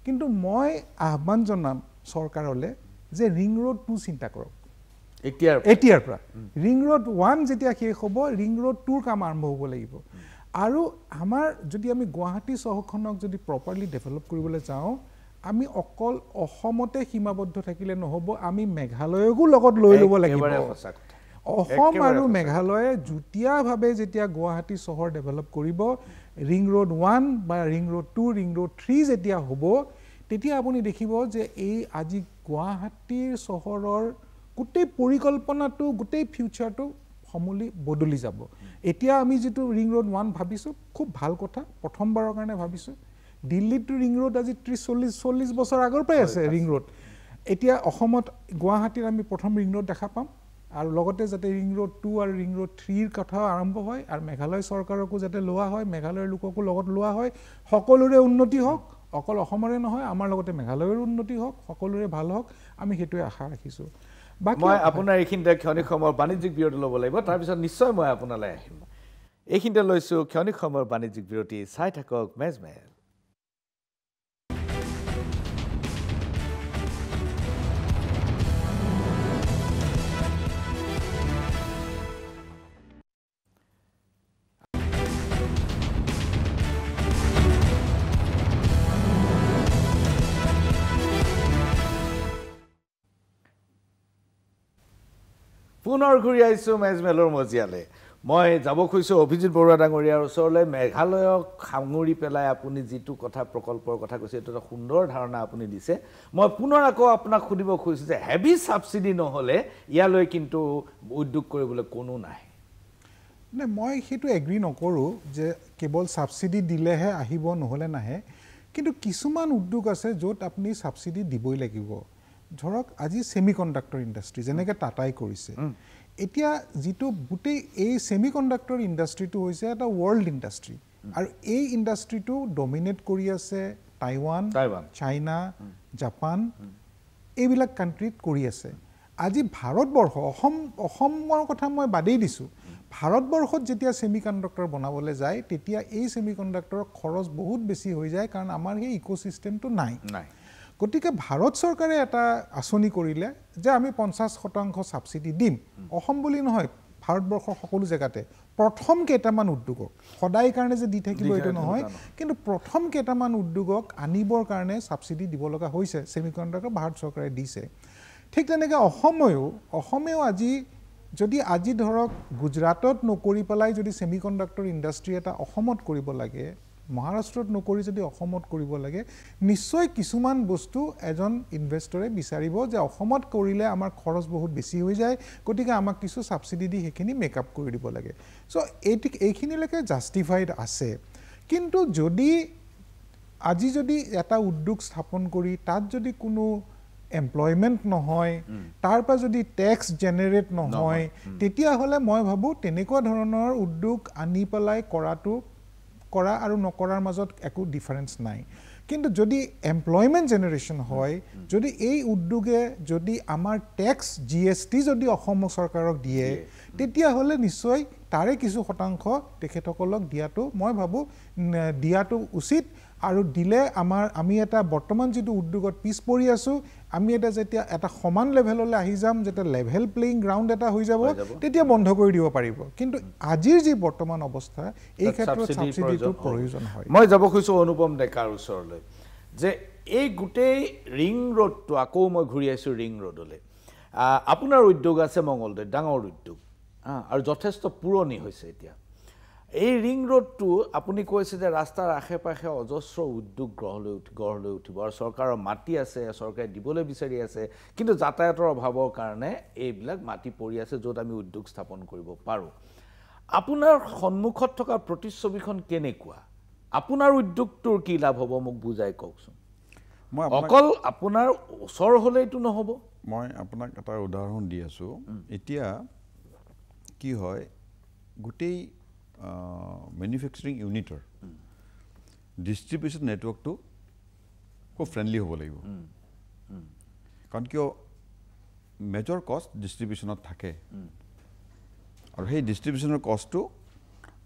কিন্তু মই আহ্বান জনাম চৰকাৰলৈ যে ৰিং ৰোড 2 চিন্তা কৰক এতিয়াৰ পৰা ৰিং ৰোড 1 যেতিয়া শেষ হ'ব ৰিং ৰোড 2ৰ কাম আৰম্ভ হ'ব লাগিব আৰু আমাৰ যদি আমি গুৱাহাটী চহৰখনক যদি প্ৰপাৰলি ডেভেলপ কৰিবলৈ যাওঁ আমি অকল অসমতে সীমাবদ্ধ থাকিলে নহ'ব আমি মেঘালয়কো লগত লৈ ল'ব লাগিব অসম আৰু মেঘালয়ে যুটীয়াভাৱে যেতিয়া গুৱাহাটী চহৰ ডেভেলপ কৰিব ৰিং ৰোড 1 বা ৰিং ৰোড 2 ৰিং ৰোড 3 যেতিয়া হ'ব তেতিয়া আপুনি দেখিব যে এই আজি গুৱাহাটীৰ চহৰৰ গোটেই পৰিকল্পনাটো গোটেই ফিউচাৰটো সমূলি বদলি যাব এতিয়া আমি যেটো ৰিং ৰোড 1 ভাবিছো খুব ভাল কথা প্ৰথমবাৰৰ কাৰণে ভাবিছো দিল্লীত ৰিং ৰোড আজি 30-40 বছৰ আগৰ পৰাই আছে ৰিং ৰোড এতিয়া অসমত গুৱাহাটীত আমি প্ৰথম ৰিং ৰোড দেখা পাম আৰু লগতে যাতে ৰিং ৰোড 2 আৰু ৰিং ৰোড 3ৰ কথা আৰম্ভ হয় আৰু মেঘালয় চৰকাৰকো যাতে লোৱা হয় মেঘালয়ৰ লোককো লগত লোৱা হয় সকলোৰে উন্নতি হওক অকল অসমৰে নহয় আমাৰ লগতে মেঘালয়ৰ উন্নতি হওক সকলোৰে ভাল হওক আমি হেতুৱে আশা ৰাখিছো মই আপোনাৰ এইখিনিতে ক্ষণিক সময়ৰ বাণিজ্যিক বিৰতি ল'ব লাগিব তাৰপিছত নিশ্চয় মই আপোনালৈ আহিম এইখিনিতে লৈছোঁ ক্ষণিক সময়ৰ বাণিজ্যিক বিৰতি চাই থাকক মেজমেল পুনৰ ঘূৰি আহিছোঁ মেজমেলৰ মজিয়ালৈ মই যাব খুজিছোঁ অভিজিত বৰুৱা ডাঙৰীয়াৰ ওচৰলৈ মেঘালয়ক সাঙুৰি পেলাই আপুনি যিটো কথা প্ৰকল্পৰ কথা কৈছে এইটো এটা সুন্দৰ ধাৰণা আপুনি দিছে মই পুনৰ আকৌ আপোনাক সুধিব খুজিছোঁ যে হেভি ছাবচিডি নহ'লে ইয়ালৈ কিন্তু উদ্যোগ কৰিবলৈ কোনো নাই নে মই সেইটো এগ্ৰি নকৰোঁ যে কেৱল ছাবচিডি দিলেহে আহিব নহ'লে নাহে কিন্তু কিছুমান উদ্যোগ আছে য'ত আপুনি ছাবচিডি দিবই লাগিব ধৰক আজি সেমিকন্ডাক্টৰ ইণ্ডাষ্ট্ৰি যেনেকৈ টাটাই কৰিছে এতিয়া যিটো গোটেই এই সেমিকন্ডাক্টৰ ইণ্ডাষ্ট্ৰিটো হৈছে এটা ৱৰ্ল্ড ইণ্ডাষ্ট্ৰি আৰু এই ইণ্ডাষ্ট্ৰিটো ডমিনেট কৰি আছে টাইৱান চাইনা জাপান এইবিলাক কাণ্ট্ৰিত কৰি আছে আজি ভাৰতবৰ্ষ অসমৰ কথা মই বাদেই দিছোঁ ভাৰতবৰ্ষত যেতিয়া সেমিকন্ডাক্টৰ বনাবলৈ যায় তেতিয়া এই সেমিকন্ডাক্টৰৰ খৰচ বহুত বেছি হৈ যায় কাৰণ আমাৰ সেই ইক'চিষ্টেমটো নাই গতিকে ভাৰত চৰকাৰে এটা আঁচনি কৰিলে যে আমি 50% ছাবচিডি দিম অসম বুলি নহয় ভাৰতবৰ্ষৰ সকলো জেগাতে প্ৰথম কেইটামান উদ্যোগক সদায় কাৰণে যে দি থাকিব এইটো নহয় কিন্তু প্ৰথম কেইটামান উদ্যোগক আনিবৰ কাৰণে ছাবচিডি দিব লগা হৈছে সেমিকন্ডাক্টৰ ভাৰত চৰকাৰে দিছে ঠিক তেনেকৈ অসমেও আজি ধৰক গুজৰাটত নকৰি পেলাই যদি সেমিকন্ডাক্টৰ ইণ্ডাষ্ট্ৰি এটা অসমত কৰিব লাগে মহাৰাষ্ট্ৰত নকৰি যদি অসমত কৰিব লাগে নিশ্চয় কিছুমান বস্তু এজন ইনভেষ্টৰে বিচাৰিব যে অসমত কৰিলে আমাৰ খৰচ বহুত বেছি হৈ যায় গতিকে আমাক কিছু ছাবচিডি দি সেইখিনি মেকআপ কৰি দিব লাগে সো এইখিনিলৈকে জাষ্টিফাইড আছে কিন্তু আজি যদি এটা উদ্যোগ স্থাপন কৰি তাত যদি কোনো এমপ্লয়মেণ্ট নহয় তাৰ পৰা যদি টেক্স জেনেৰেট নহয় তেতিয়াহ'লে মই ভাবোঁ তেনেকুৱা ধৰণৰ উদ্যোগ আনি পেলাই কৰা আৰু নকৰাৰ মাজত একো ডিফাৰেন্স নাই কিন্তু যদি এমপ্লয়মেণ্ট জেনেৰেশ্যন হয় যদি এই উদ্যোগে যদি আমাৰ টেক্স GST যদি অসম চৰকাৰক দিয়ে তেতিয়াহ'লে নিশ্চয় তাৰে কিছু শতাংশ তেখেতসকলক দিয়াটো মই ভাবোঁ দিয়াটো উচিত আৰু দিলে আমি এটা বৰ্তমান যিটো উদ্যোগত পিছ পৰি আছোঁ আমি এটা যেতিয়া এটা সমান লেভেললৈ আহি যাম যেতিয়া লেভেল প্লেইং গ্ৰাউণ্ড এটা হৈ যাব তেতিয়া বন্ধ কৰি দিব পাৰিব কিন্তু আজিৰ যি বৰ্তমান অৱস্থা এই ক্ষেত্ৰত ছাবচিডিটো প্ৰয়োজন হয় মই যাব খুজিছোঁ অনুপম ডেকাৰ ওচৰলৈ যে এই গোটেই ৰিং ৰোডটো আকৌ মই ঘূৰি আহিছোঁ ৰিং ৰোডলৈ আপোনাৰ উদ্যোগ আছে মঙলদৈত ডাঙৰ উদ্যোগ আৰু যথেষ্ট পুৰণি হৈছে এতিয়া এই ৰিং ৰোডটো আপুনি কৈছে যে ৰাস্তাৰ আশে পাশে অজস্ৰ উদ্যোগ গঢ় লৈ উঠিব আৰু চৰকাৰৰ মাটি আছে চৰকাৰে দিবলৈ বিচাৰি আছে কিন্তু যাতায়াতৰ অভাৱৰ কাৰণে এইবিলাক মাটি পৰি আছে য'ত আমি উদ্যোগ স্থাপন কৰিব পাৰোঁ আপোনাৰ সন্মুখত থকা প্ৰতিচ্ছবিখন কেনেকুৱা আপোনাৰ উদ্যোগটোৰ কি লাভ হ'ব মোক বুজাই কওকচোন মই অকল আপোনাৰ ওচৰ হ'লেইটো নহ'ব মই আপোনাক এটা উদাহৰণ দি আছোঁ এতিয়া কি হয় গোটেই মেনুফেকচাৰিং ইউনিটৰ ডিষ্ট্ৰিবিউশ্যন নেটৱৰ্কটো খুব ফ্ৰেণ্ডলি হ'ব লাগিব কাৰণ কিয় মেজৰ কষ্ট ডিষ্ট্ৰিবিউশ্যনত থাকে আৰু সেই ডিষ্ট্ৰিবিউশ্যনৰ কষ্টটো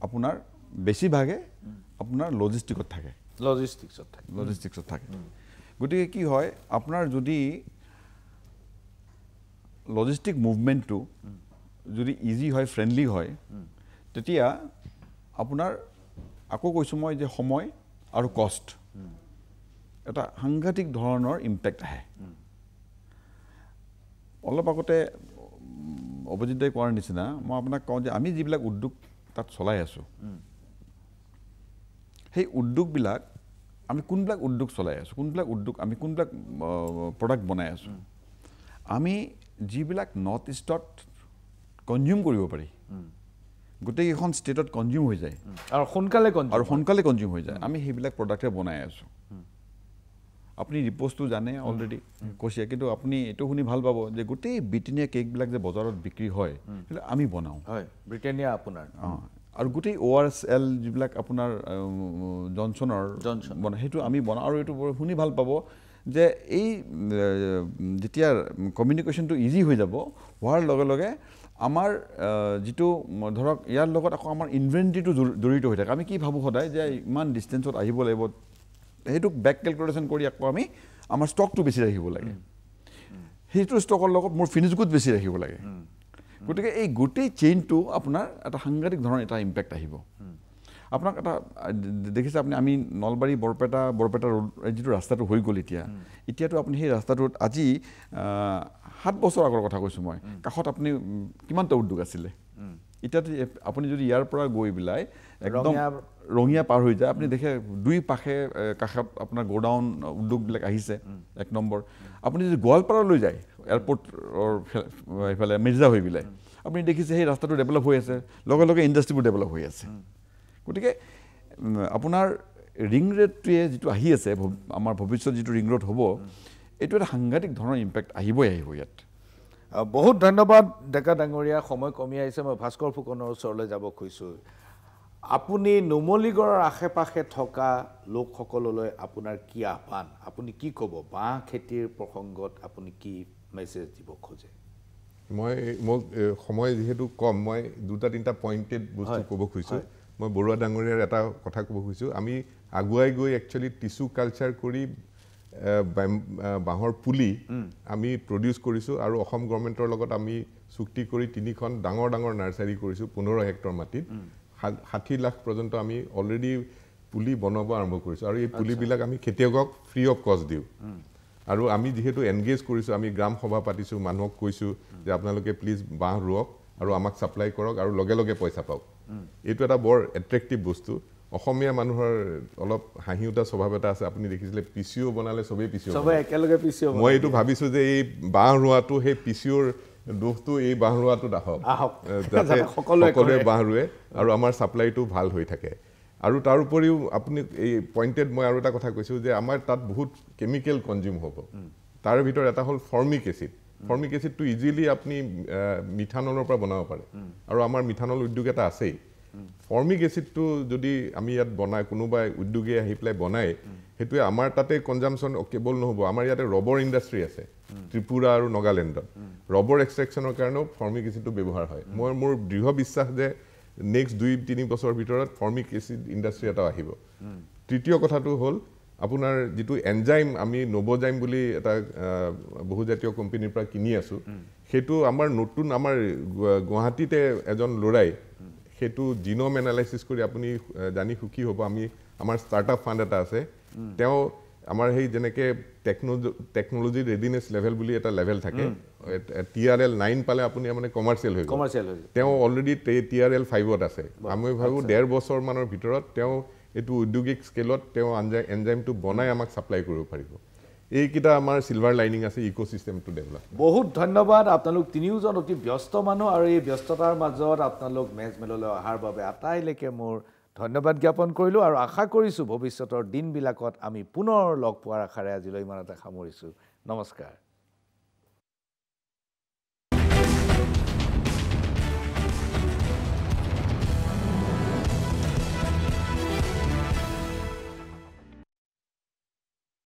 আপোনাৰ বেছিভাগে আপোনাৰ লজিষ্টিকত থাকে লজিষ্টিকছত থাকে গতিকে কি হয় আপোনাৰ যদি লজিষ্টিক মুভমেণ্টটো যদি ইজি হয় ফ্ৰেণ্ডলি হয় তেতিয়া আপোনাৰ আকৌ কৈছোঁ মই যে সময় আৰু কষ্ট এটা সাংঘাতিক ধৰণৰ ইম্পেক্ট আহে অলপ আগতে অভিজিৎ দাই কোৱাৰ নিচিনা মই আপোনাক কওঁ যে আমি যিবিলাক উদ্যোগ তাত চলাই আছোঁ সেই উদ্যোগবিলাক আমি কোনবিলাক উদ্যোগ চলাই আছোঁ কোনবিলাক উদ্যোগ আমি কোনবিলাক প্ৰডাক্ট বনাই আছোঁ আমি যিবিলাক নৰ্থ ইষ্টত কনজিউম কৰিব পাৰি গোটেইকেইখন ষ্টেটত কনজিউম হৈ যায় আৰু সোনকালে কনজিউম হৈ যায় আমি সেইবিলাক প্ৰডাক্টে বনাই আছোঁ আপুনি ৰিপ'জটো জানে অলৰেডি কৈছে কিন্তু আপুনি এইটো শুনি ভাল পাব যে গোটেই ব্ৰিটেনিয়া কেকবিলাক যে বজাৰত বিক্ৰী হয় সেইটো আমি বনাওঁ হয় ব্ৰিটেনিয়া আপোনাৰ আৰু গোটেই ORSL যিবিলাক আপোনাৰ জনছনৰ বনায় সেইটো আমি বনাওঁ আৰু এইটো শুনি ভাল পাব যে এই যেতিয়া কমিউনিকেশ্যনটো ইজি হৈ যাব হোৱাৰ লগে লগে আমাৰ যিটো ধৰক ইয়াৰ লগত আকৌ আমাৰ ইনভেণ্টৰীটো জড়িত হৈ থাকে আমি কি ভাবোঁ সদায় যে ইমান ডিষ্টেঞ্চত আহিব লাগিব সেইটোক বেক কেলকুলেশ্যন কৰি আকৌ আমি আমাৰ ষ্টকটো বেছি ৰাখিব লাগে সেইটো ষ্টকৰ লগত মোৰ ফিনিছ গুড বেছি ৰাখিব লাগে গতিকে এই গোটেই চেইনটো আপোনাৰ এটা সাংঘাতিক ধৰণৰ এটা ইম্পেক্ট আহিব আপোনাক এটা দেখিছে আপুনি আমি নলবাৰী বৰপেটা ৰোড যিটো ৰাস্তাটো হৈ গ'ল এতিয়াতো আপুনি সেই ৰাস্তাটোত আজি 7 বছৰ আগৰ কথা কৈছোঁ মই কাষত আপুনি কিমানটা উদ্যোগ আছিলে এতিয়াতো আপুনি যদি ইয়াৰ পৰা গৈ পেলাই একদম ৰঙিয়া পাৰ হৈ যায় আপুনি দেখে দুই কাষত আপোনাৰ গোডাউন উদ্যোগবিলাক আহিছে 1 নম্বৰ আপুনি যদি গোৱালপাৰালৈ যায় এয়াৰপৰ্টৰ এইফালে মিৰ্জা হৈ পেলাই আপুনি দেখিছে সেই ৰাস্তাটো ডেভেলপ হৈ আছে লগে লগে ইণ্ডাষ্ট্ৰীবোৰ ডেভেলপ হৈ আছে গতিকে আপোনাৰ ৰিং ৰোডটোৱে যিটো আহি আছে আমাৰ ভৱিষ্যত যিটো ৰিং ৰোড হ'ব এইটো এটা সাংঘাতিক ধৰণৰ ইম্পেক্ট আহিব ইয়াত বহুত ধন্যবাদ ডেকা ডাঙৰীয়া সময় কমি আহিছে মই ভাস্কৰ ফুকনৰ ওচৰলৈ যাব খুজিছোঁ আপুনি নুমলীগড়ৰ আশে পাশে থকা লোকসকললৈ আপোনাৰ কি আহ্বান আপুনি কি ক'ব বাঁহ খেতিৰ প্ৰসংগত আপুনি কি মেছেজ দিব খোজে মোক সময় যিহেতু কম মই 2-3টা পইণ্টেড বস্তু ক'ব খুজিছোঁ মই বৰুৱা ডাঙৰীয়াৰ এটা কথা ক'ব খুজিছোঁ আমি আগুৱাই গৈ একচুৱেলি টিচু কালচাৰ কৰি বাঁহৰ পুলি আমি প্ৰডিউচ কৰিছোঁ আৰু অসম গভৰ্ণমেণ্টৰ লগত আমি চুক্তি কৰি 3খন ডাঙৰ নাৰ্চাৰী কৰিছোঁ 15 হেক্টৰ মাটিত 60 লাখ পৰ্যন্ত আমি অলৰেডি পুলি বনাব আৰম্ভ কৰিছোঁ আৰু এই পুলিবিলাক আমি খেতিয়কক ফ্ৰী অফ কষ্ট দিওঁ আৰু আমি যেহেতু এনগেজ কৰিছোঁ আমি গ্ৰাম সভা পাতিছোঁ মানুহক কৈছোঁ যে আপোনালোকে প্লিজ বাঁহ ৰুৱক আৰু আমাক ছাপ্লাই কৰক আৰু লগে লগে পইচা পাওক এইটো এটা বৰ এট্ৰেক্টিভ বস্তু অসমীয়া মানুহৰ অলপ হাঁহি উঠা স্বভাৱ এটা আছে আপুনি দেখিছিলে পিচিও বনালে চবেই পিচিও মই এইটো ভাবিছোঁ যে এই বাঁহ ৰোৱাটো সেই পিচিওৰ দোষটো এই বাঁহ ৰোৱাটোত আহক যাতে সকলোৱে বাঁহ ৰুৱে আৰু আমাৰ ছাপ্লাইটো ভাল হৈ থাকে আৰু তাৰ উপৰিও আপুনি এই পইণ্টেড মই আৰু এটা কথা কৈছোঁ যে আমাৰ তাত বহুত কেমিকেল কনজিউম হ'ব তাৰ ভিতৰত এটা হ'ল ফৰ্মিক এচিডটো ইজিলি আপুনি মিথানলৰ পৰা বনাব পাৰে আৰু আমাৰ মিথানল উদ্যোগ এটা আছেই ফৰ্মিক এচিডটো যদি আমি ইয়াত বনাই কোনোবাই উদ্যোগে আহি পেলাই বনায় সেইটোৱে আমাৰ তাতে কনজামশ্যন কেৱল নহ'ব আমাৰ ইয়াতে ৰবৰ ইণ্ডাষ্ট্ৰী আছে ত্ৰিপুৰা আৰু নাগালেণ্ডত ৰবৰ এক্সট্ৰেকশ্যনৰ কাৰণেও ফৰ্মিক এচিডটো ব্যৱহাৰ হয় মোৰ দৃঢ় বিশ্বাস যে নেক্সট 2-3 বছৰৰ ভিতৰত ফৰ্মিক এচিড ইণ্ডাষ্ট্ৰী এটা আহিব তৃতীয় কথাটো হ'ল আপোনাৰ যিটো এনজাইম আমি নবজাইম বুলি এটা বহুজাতীয় কোম্পানীৰ পৰা কিনি আছো সেইটো আমাৰ নতুন আমাৰ গুৱাহাটীতে এজন লৰাই সেইটো জিনোম এনালাইসিস কৰি আপুনি জানি সুখী হ'ব আমি আমাৰ ষ্টাৰ্টআপ ফাণ্ড এটা আছে তেওঁ আমাৰ সেই যেনেকে টেকনলজি ৰেডিনেছ লেভেল বুলি এটা লেভেল থাকে TRL 9 পালে আপুনি মানে কমাৰ্চিয়েল হৈ তেওঁ অলৰেডি TRL 5ত আছে আমি ভাবো 1.5 বছৰ মানৰ ভিতৰত তেওঁ এটো উদ্যোগিক স্কেলত তেওঁ এনজাইমটো বনাই আমাক সাপ্লাই কৰিব পাৰিব এইকিটা আমাৰ সিলভাৰ লাইনিং আছে ইকোসিস্টেমটো ডেভেলপ বহুত ধন্যবাদ আপোনালোক তিনিওজন অতি ব্যস্ত মানুহ আৰু এই ব্যস্ততাৰ মাজত আপোনালোক মেজমেললৈ অহাৰ বাবে আটাইলৈকে মোৰ ধন্যবাদ জ্ঞাপন কৰিলোঁ আৰু আশা কৰিছোঁ ভৱিষ্যতৰ দিনবিলাকত আমি পুনৰ লগ পোৱাৰ আশাৰে আজিলৈ ইমানতে সামৰিছোঁ নমস্কাৰ